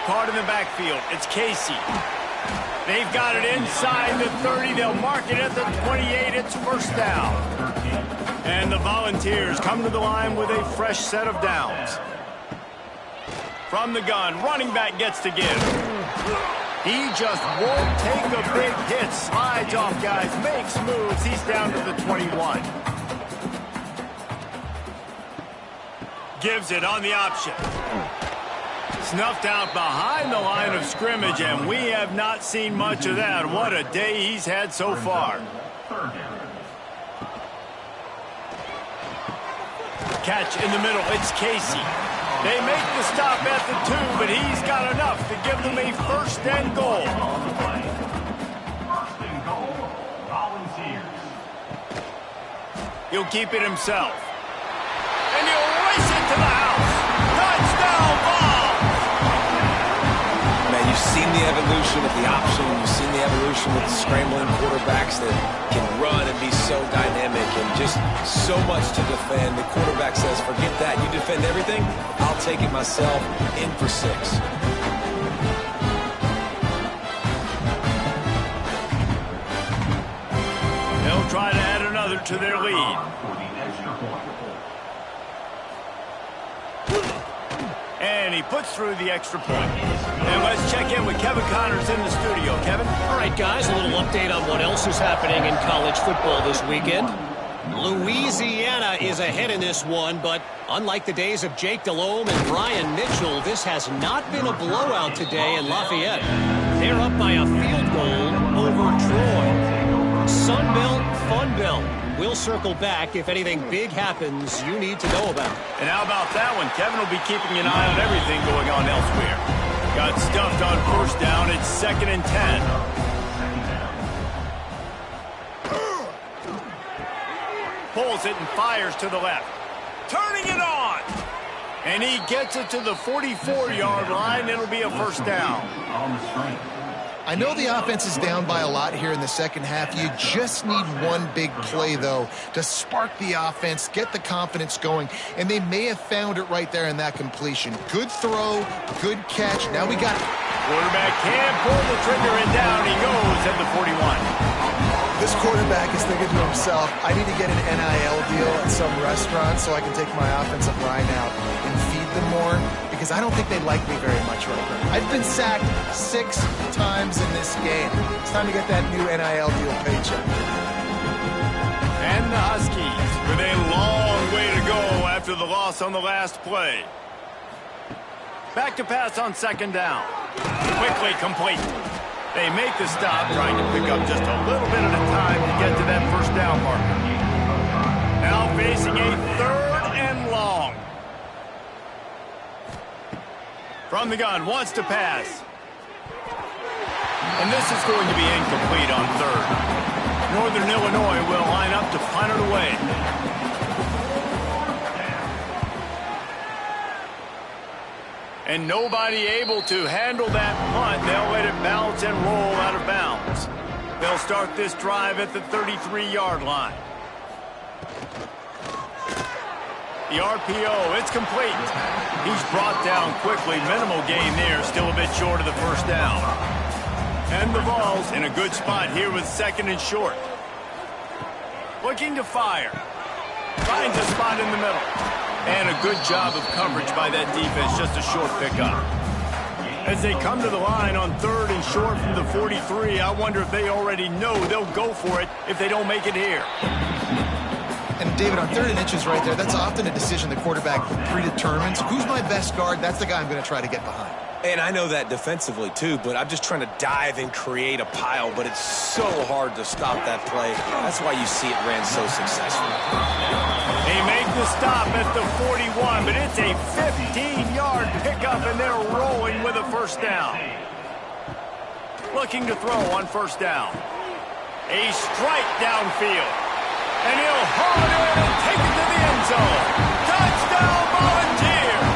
Caught in the backfield. It's Casey. They've got it inside the 30. They'll mark it at the 28. It's first down. And the Volunteers come to the line with a fresh set of downs. From the gun, running back gets to give. He just won't take a big hit. Slides off guys, makes moves. He's down to the 21. Gives it on the option. Snuffed out behind the line of scrimmage, and we have not seen much of that. What a day he's had so far. Catch in the middle. It's Casey. They make the stop at the 2, but he's got enough to give them a first and goal. He'll keep it himself. And he'll race it to the house. Touchdown ball! Man, you've seen the evolution of the option. You've seen the evolution with the scrambling quarterbacks that can run and be so dynamic and just so much to defend. The quarterback says, forget that. You defend everything, I'll take it myself. In for 6. They'll try to add another to their lead. And he puts through the extra point. And let's check in with Kevin Connors in the studio. Kevin? All right, guys, a little update on what else is happening in college football this weekend. Louisiana is ahead in this one, but unlike the days of Jake Delhomme and Brian Mitchell, this has not been a blowout today in Lafayette. They're up by a field goal over Troy. Sun Belt, Fun Belt. We'll circle back if anything big happens you need to know about. And how about that one? Kevin will be keeping an eye on everything going on elsewhere. Got stuffed on first down. It's 2nd and 10. Pulls it and fires to the left. Turning it on. And he gets it to the 44-yard line. It'll be a first down. I know the offense is down by a lot here in the second half. You just need one big play, though, to spark the offense, get the confidence going, and they may have found it right there in that completion. Good throw, good catch. Now we got it. Quarterback can pull the trigger, and down he goes at the 41. This quarterback is thinking to himself, I need to get an NIL deal at some restaurant so I can take my offensive line out and feed them more, because I don't think they like me very much right now. I've been sacked 6 times in this game. It's time to get that new NIL deal paycheck. And the Huskies with a long way to go after the loss on the last play. Back to pass on second down. Quickly complete. They make the stop, trying to pick up just a little bit at a time to get to that first down marker. Now facing a 3rd and long. From the gun, wants to pass. And this is going to be incomplete on 3rd. Northern Illinois will line up to punt it away. And nobody able to handle that punt. They'll let it bounce and roll out of bounds. They'll start this drive at the 33-yard line. The RPO, it's complete. He's brought down quickly. Minimal gain there, still a bit short of the first down. And the ball's in a good spot here with 2nd and short. Looking to fire. Finds a spot in the middle. And a good job of coverage by that defense, just a short pickup. As they come to the line on 3rd and short from the 43, I wonder if they already know they'll go for it if they don't make it here. And David, on 3rd and inches right there, that's often a decision the quarterback predetermines. Who's my best guard? That's the guy I'm going to try to get behind. And I know that defensively, too, but I'm just trying to dive and create a pile, but it's so hard to stop that play. That's why you see it ran so successfully. They make the stop at the 41, but it's a 15-yard pickup, and they're rolling with a first down. Looking to throw on first down. A strike downfield. And he'll haul it in and take it to the end zone. Touchdown, Volunteers!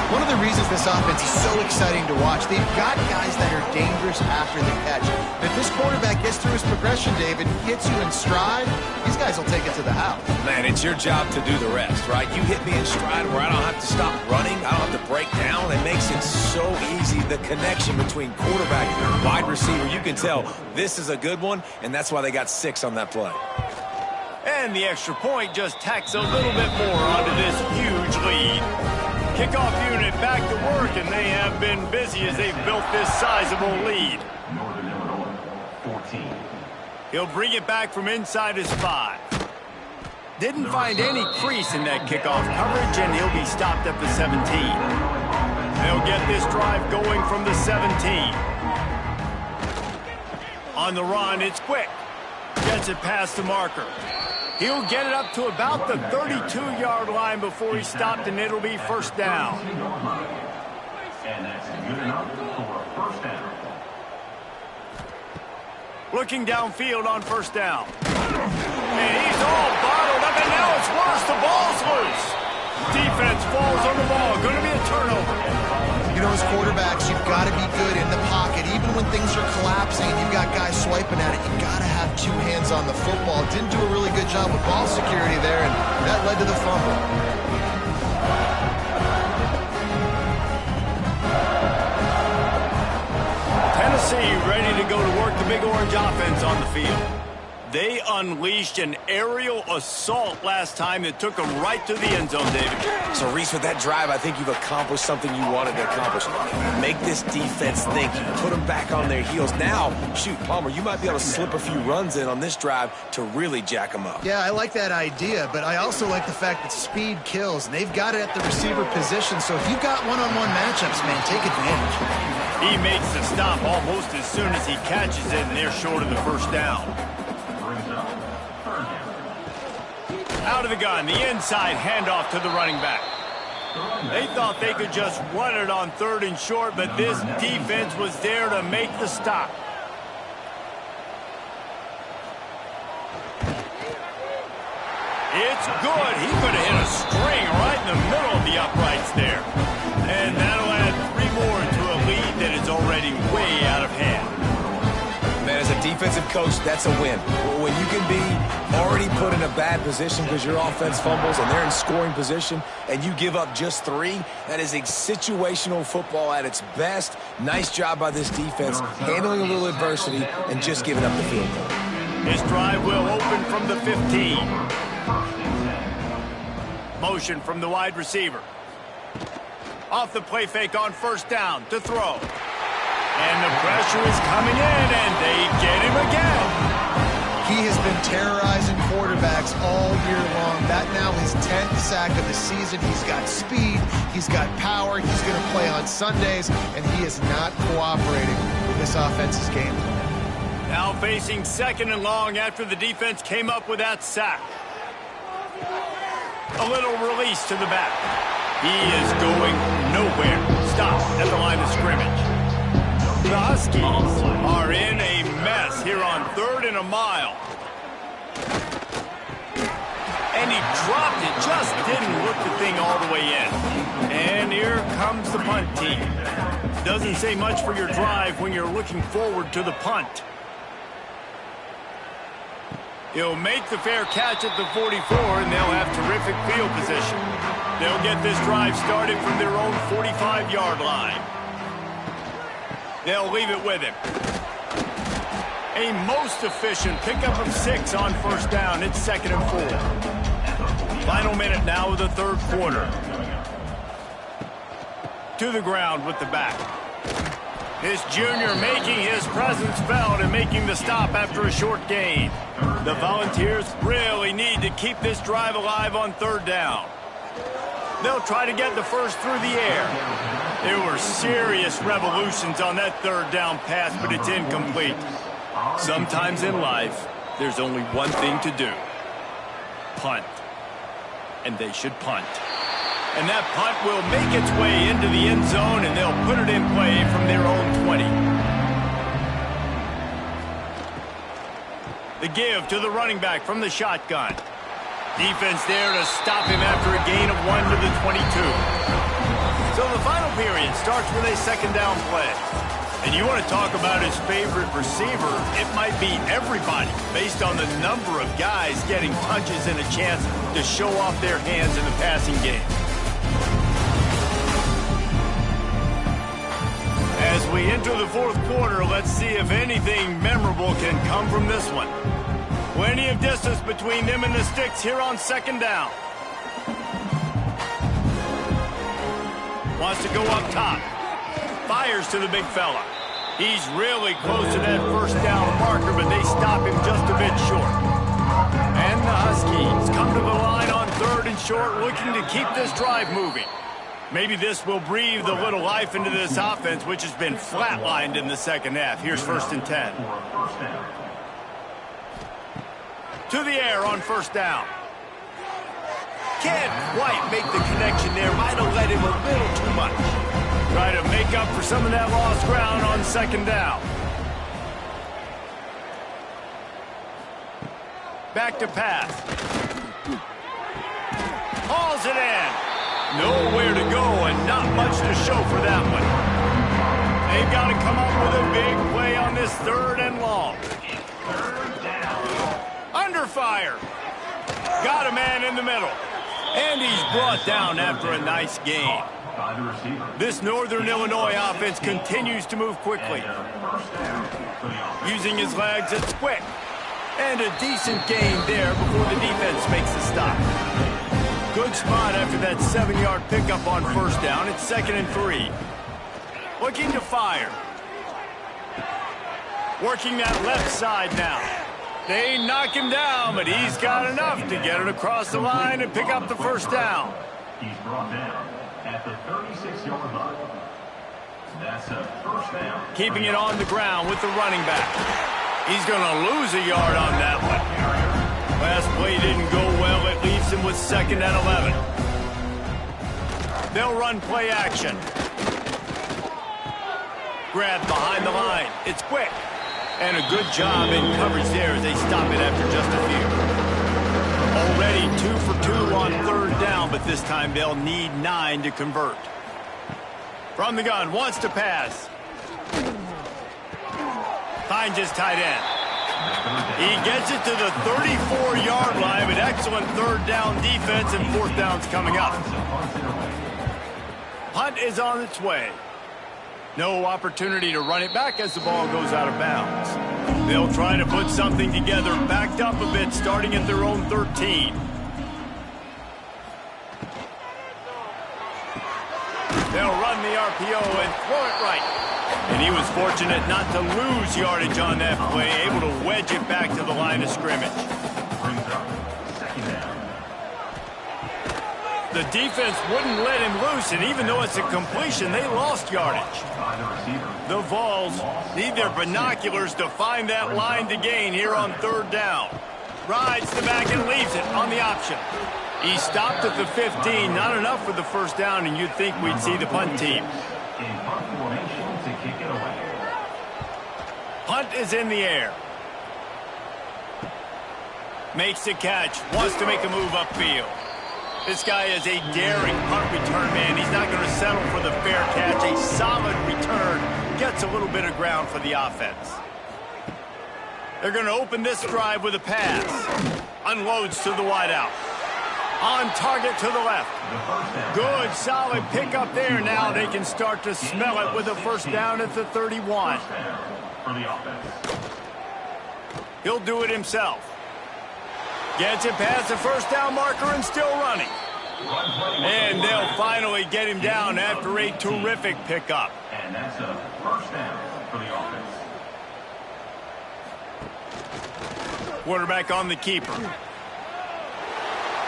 One of the reasons this offense is so exciting to watch, they've got guys that are dangerous after the catch. And if this quarterback gets through his progression, David, hits you in stride, these guys will take it to the house. Man, it's your job to do the rest, right? You hit me in stride where I don't have to stop running. I don't have to break down. It makes it so easy. The connection between quarterback and wide receiver, you can tell this is a good one, and that's why they got 6 on that play. And the extra point just tacks a little bit more onto this huge lead. Kickoff unit back to work, and they have been busy as they've built this sizable lead. Northern Illinois, 14. He'll bring it back from inside his 5. Didn't find any crease in that kickoff coverage, and he'll be stopped at the 17. They'll get this drive going from the 17. On the run, it's quick. Gets it past the marker. He'll get it up to about the 32-yard line before he's stopped, and it'll be first down. And that's good enough for a first down. Looking downfield on first down. And he's all bottled up, and now it's worse. The ball's loose. Defense falls on the ball. Going to be a turnover. You know, as quarterbacks, you've got to be good in the pocket. Even when things are collapsing and you've got guys swiping at it, you've got to have 2 hands on the football. Didn't do a really good job with ball security there, and that led to the fumble. Tennessee ready to go to work the Big Orange offense on the field. They unleashed an aerial assault last time that took them right to the end zone, David. So, Reese, with that drive, I think you've accomplished something you wanted to accomplish. Make this defense think. You put them back on their heels. Now, shoot, Palmer, you might be able to slip a few runs in on this drive to really jack them up. Yeah, I like that idea, but I also like the fact that speed kills, and they've got it at the receiver position. So if you've got one-on-one matchups, man, take advantage. He makes the stop almost as soon as he catches it, and they're short of the first down. Out of the gun, the inside handoff to the running back. They thought they could just run it on 3rd and short, but this defense was there to make the stop. It's good. He could have hit a string right in the middle of the uprights there. And that'll add 3 more to a lead that is already way out of hand. Man, as a defensive coach, that's a win. When you can be already put in a bad position because your offense fumbles and they're in scoring position and you give up just 3, that is a situational football at its best. Nice job by this defense, handling a little adversity and just giving up the field goal. His drive will open from the 15. Motion from the wide receiver. Off the play fake on first down to throw. And the pressure is coming in, and they get him again. He has been terrorizing quarterbacks all year long. That now his 10th sack of the season. He's got speed. He's got power. He's going to play on Sundays, and he is not cooperating with this offense's game plan. Now facing 2nd and long after the defense came up with that sack. A little release to the back. He is going nowhere. Stop at the line of scrimmage. The Huskies are in a mess here on 3rd and a mile. And he dropped it, just didn't look the thing all the way in. And here comes the punt team. Doesn't say much for your drive when you're looking forward to the punt. He'll make the fair catch at the 44, and they'll have terrific field position. They'll get this drive started from their own 45-yard line. They'll leave it with him. A most efficient pickup of 6 on first down. It's 2nd and 4. Final minute now of the third quarter. To the ground with the back. This junior making his presence felt and making the stop after a short gain. The Volunteers really need to keep this drive alive on third down. They'll try to get the first through the air. There were serious revolutions on that third down pass, but it's incomplete. Sometimes in life, there's only one thing to do. Punt. And they should punt. And that punt will make its way into the end zone, and they'll put it in play from their own 20. The give to the running back from the shotgun. Defense there to stop him after a gain of 1 to the 22. So the final period starts with a 2nd down play. And you want to talk about his favorite receiver, it might be everybody, based on the number of guys getting touches and a chance to show off their hands in the passing game. As we enter the fourth quarter, let's see if anything memorable can come from this one. Plenty of distance between them and the sticks here on 2nd down. Wants to go up top. Fires to the big fella. He's really close to that first down marker, but they stop him just a bit short. And the Huskies come to the line on 3rd and short, looking to keep this drive moving. Maybe this will breathe a little life into this offense, which has been flatlined in the second half. Here's 1st and 10. To the air on 1st down. Can't quite make the connection there. Might have let him a little too much. Try to make up for some of that lost ground on 2nd down. Back to pass. Hauls it in. Nowhere to go and not much to show for that one. They've got to come up with a big play on this 3rd and long. Under fire. Got a man in the middle. And he's brought down after a nice gain. This Northern Illinois offense continues to move quickly. Using his legs, it's quick. And a decent gain there before the defense makes the stop. Good spot after that 7-yard pickup on 1st down. It's 2nd and 3. Looking to fire. Working that left side now. They knock him down, but he's got enough to get it across the line and pick up the 1st down. He's brought down at the 36-yard line. That's a 1st down. Keeping it on the ground with the running back. He's going to lose a yard on that one. Last play didn't go well. It leaves him with 2nd and 11. They'll run play action. Grab behind the line. It's quick. And a good job in coverage there as they stop it after just a few. Already 2 for 2 on 3rd down, but this time they'll need 9 to convert. From the gun, wants to pass. Finds his tight end. He gets it to the 34-yard line, but excellent 3rd down defense, and 4th down's coming up. Punt is on its way. No opportunity to run it back as the ball goes out of bounds. They'll try to put something together, backed up a bit, starting at their own 13. They'll run the RPO and throw it right. And he was fortunate not to lose yardage on that play, able to wedge it back to the line of scrimmage. The defense wouldn't let him loose, and even though it's a completion, they lost yardage. The Vols need their binoculars to find that line to gain here on 3rd down. Rides the back and leaves it on the option. He stopped at the 15, not enough for the 1st down, and you'd think we'd see the punt team. Punt is in the air. Makes the catch, wants to make a move upfield. This guy is a daring punt return man. He's not going to settle for the fair catch. A solid return gets a little bit of ground for the offense. They're going to open this drive with a pass. Unloads to the wideout. On target to the left. Good, solid pickup there. Now they can start to smell it with a first down at the 31. He'll do it himself. Gets it past the first down marker and still running. And they'll finally get him down after a terrific pickup. And that's a first down for the offense. Quarterback on the keeper.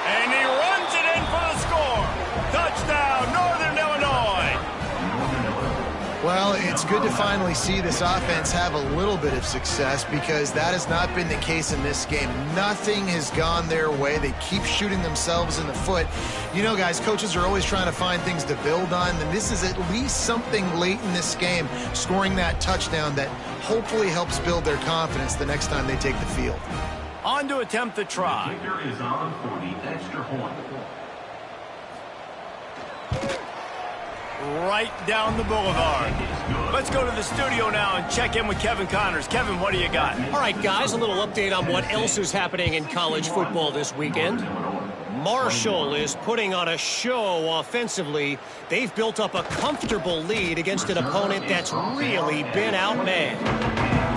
And he runs it in for the score. Touchdown, Northern Illinois. Well, it's good to finally see this offense have a little bit of success because that has not been the case in this game. Nothing has gone their way. They keep shooting themselves in the foot. You know, guys, coaches are always trying to find things to build on, and this is at least something late in this game, scoring that touchdown that hopefully helps build their confidence the next time they take the field. On to attempt the try. The kicker is on for the extra point. Right down the boulevard. Let's go to the studio now and check in with Kevin Connors. Kevin, what do you got? All right, guys, a little update on what else is happening in college football this weekend. Marshall is putting on a show offensively. They've built up a comfortable lead against an opponent that's really been outmanned.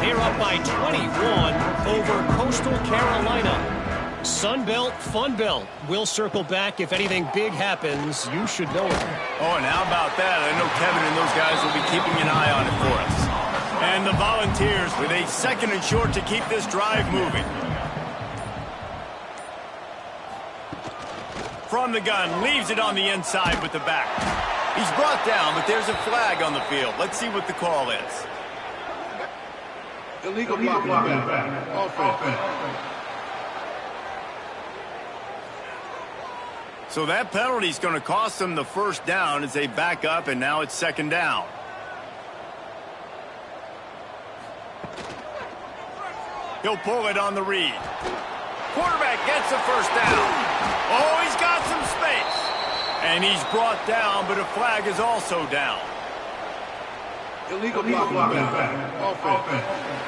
They're up by 21 over Coastal Carolina. Sunbelt, Funbelt. We'll circle back if anything big happens. You should know it. Oh, and how about that? I know Kevin and those guys will be keeping an eye on it for us. And the Volunteers with a 2nd and short to keep this drive moving. From the gun, leaves it on the inside with the back. He's brought down, but there's a flag on the field. Let's see what the call is. Illegal blocking back. Offense. So that penalty is going to cost them the first down as they back up, and now it's 2nd down. He'll pull it on the read. Quarterback gets the first down. Oh, he's got some space. And he's brought down, but a flag is also down. Illegal blocking back. Offense.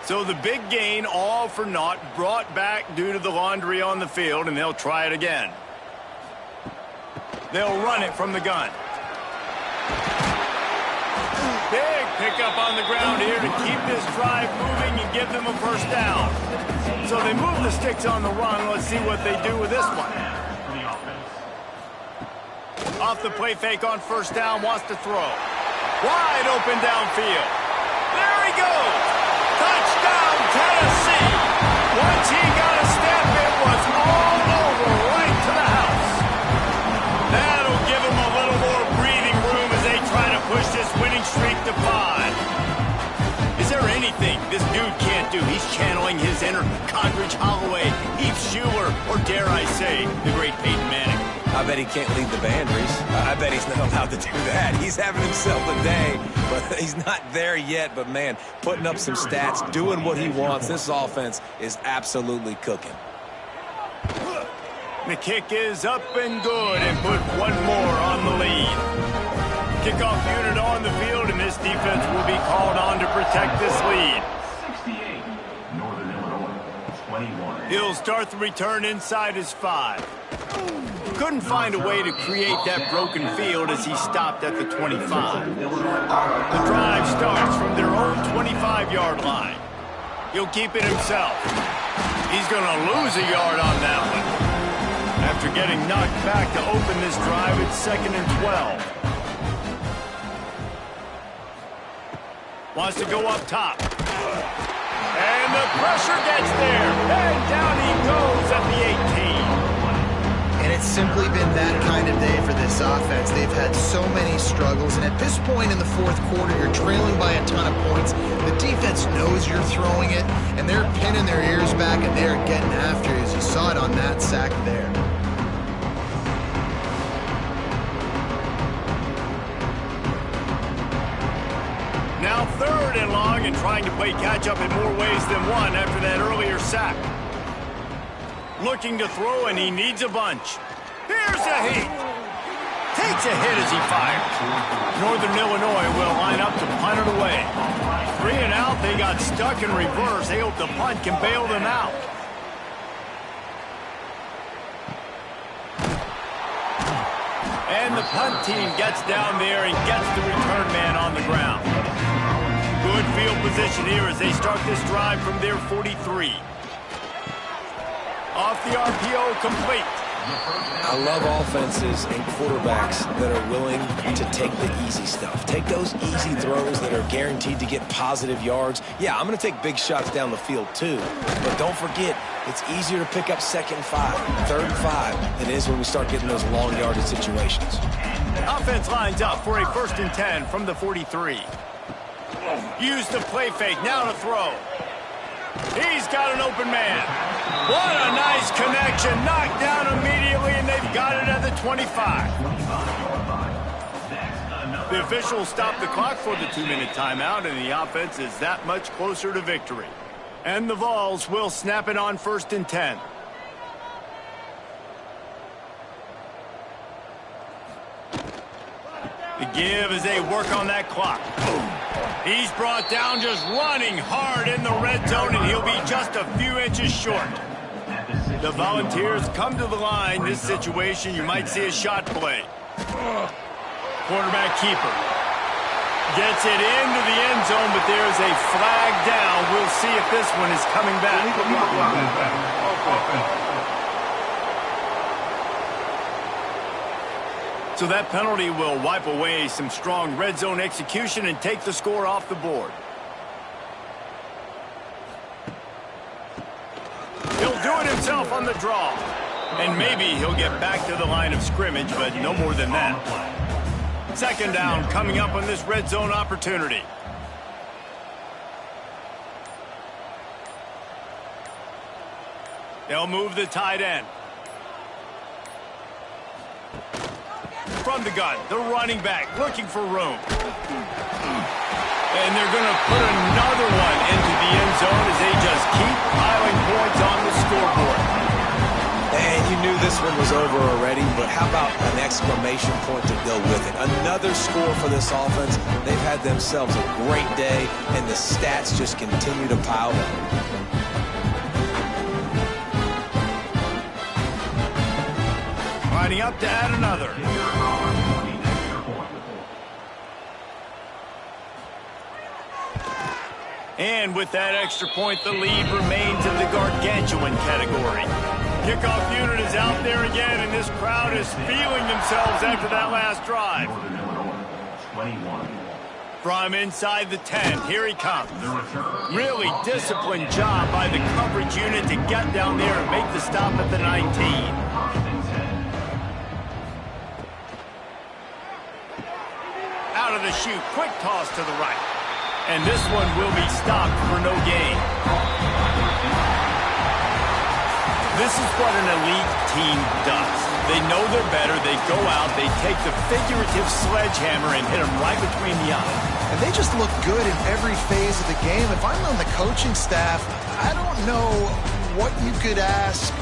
So the big gain, all for naught, brought back due to the laundry on the field, and they'll try it again. They'll run it from the gun. Big pickup on the ground here to keep this drive moving and give them a first down. So they move the sticks on the run. Let's see what they do with this one. Off the play fake on first down, wants to throw. Wide open downfield. There he goes. Touchdown, Tennessee. Once he got a step, it was all over right to the house. That'll give him a little more breathing room as they try to push this winning streak to 5. Is there anything this dude can't do? He's channeling his inner Condridge Holloway, Heath Schuler, or dare I say, the great Peyton Manning. I bet he can't lead the band, Reese. I bet he's not allowed to do that. He's having himself a day, but he's not there yet. But, man, putting up some stats, doing what he wants. This offense is absolutely cooking. The kick is up and good and put one more on the lead. Kickoff unit on the field, and this defense will be called on to protect this lead. 68, Northern Illinois, 21. He'll start the return inside his 5. Couldn't find a way to create that broken field as he stopped at the 25. The drive starts from their own 25-yard line. He'll keep it himself. He's going to lose a yard on that one. After getting knocked back to open this drive, it's 2nd and 12. Wants to go up top. And the pressure gets there. And down he goes at the 18. And it's simply been that kind of day for this offense. They've had so many struggles, and at this point in the 4th quarter, you're trailing by a ton of points. The defense knows you're throwing it, and they're pinning their ears back, and they're getting after you, as you saw it on that sack there. Now 3rd and long, and trying to play catch-up in more ways than one after that earlier sack. Looking to throw, and he needs a bunch. Here's a heat. Takes a hit as he fires. Northern Illinois will line up to punt it away. 3 and out. They got stuck in reverse. They hope the punt can bail them out. And the punt team gets down there and gets the return man on the ground. Good field position here as they start this drive from their 43. Off the RPO, complete. I love offenses and quarterbacks that are willing to take the easy stuff. Take those easy throws that are guaranteed to get positive yards. Yeah, I'm going to take big shots down the field too. But don't forget, it's easier to pick up 2nd and 5, 3rd and 5 than it is when we start getting those long yardage situations. Offense lines up for a 1st and 10 from the 43. Use the play fake, now to throw. He's got an open man. What a nice connection. Knocked down immediately, and they've got it at the 25. The officials stop the clock for the 2-minute timeout, and the offense is that much closer to victory. And the Vols will snap it on 1st and 10. The give as they work on that clock. He's brought down just running hard in the red zone, and he'll be just a few inches short. The Volunteers come to the line. This situation, you might see a shot play. Quarterback keeper. Gets it into the end zone, but there's a flag down. We'll see if this one is coming back. So that penalty will wipe away some strong red zone execution and take the score off the board. He'll do it himself on the draw. And maybe he'll get back to the line of scrimmage, but no more than that. 2nd down coming up on this red zone opportunity. They'll move the tight end. From the gun, the running back looking for room. And they're going to put another one into the end zone as they just keep piling points on the scoreboard. And you knew this one was over already, but how about an exclamation point to go with it? Another score for this offense. They've had themselves a great day, and the stats just continue to pile up. Lining up to add another. And with that extra point, the lead remains in the gargantuan category. Kickoff unit is out there again, and this crowd is feeling themselves after that last drive. From inside the 10, here he comes. Really disciplined job by the coverage unit to get down there and make the stop at the 19. Out of the chute, quick toss to the right. And this one will be stopped for no gain. This is what an elite team does. They know they're better, they go out, they take the figurative sledgehammer and hit them right between the eyes. And they just look good in every phase of the game. If I'm on the coaching staff, I don't know what you could ask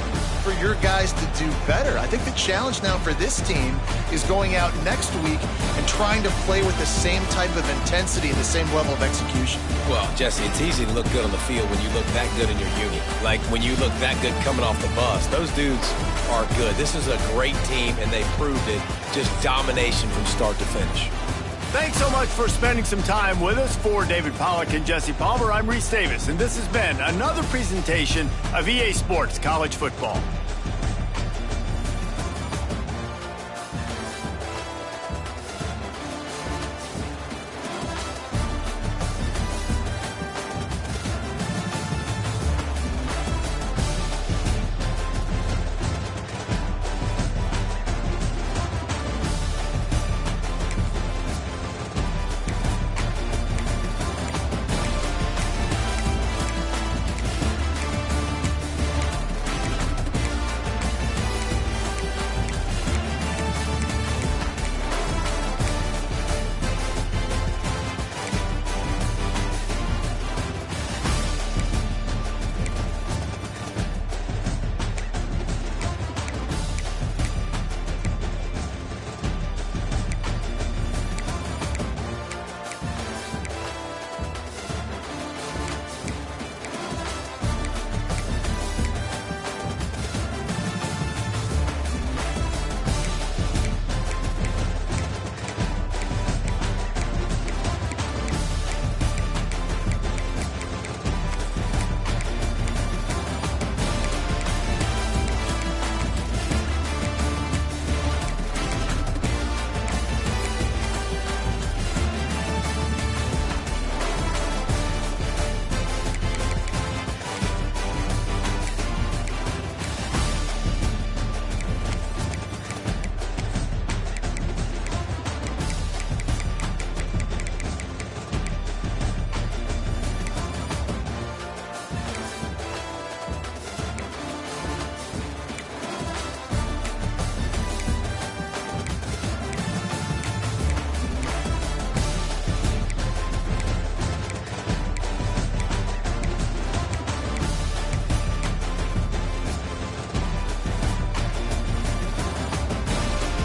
for your guys to do better. I think the challenge now for this team is going out next week and trying to play with the same type of intensity and the same level of execution. Well, Jesse, it's easy to look good on the field when you look that good in your unit. Like when you look that good coming off the bus. Those dudes are good. This is a great team, and they proved it. Just domination from start to finish. Thanks so much for spending some time with us. For David Pollack and Jesse Palmer, I'm Reese Davis, and this has been another presentation of EA Sports College Football.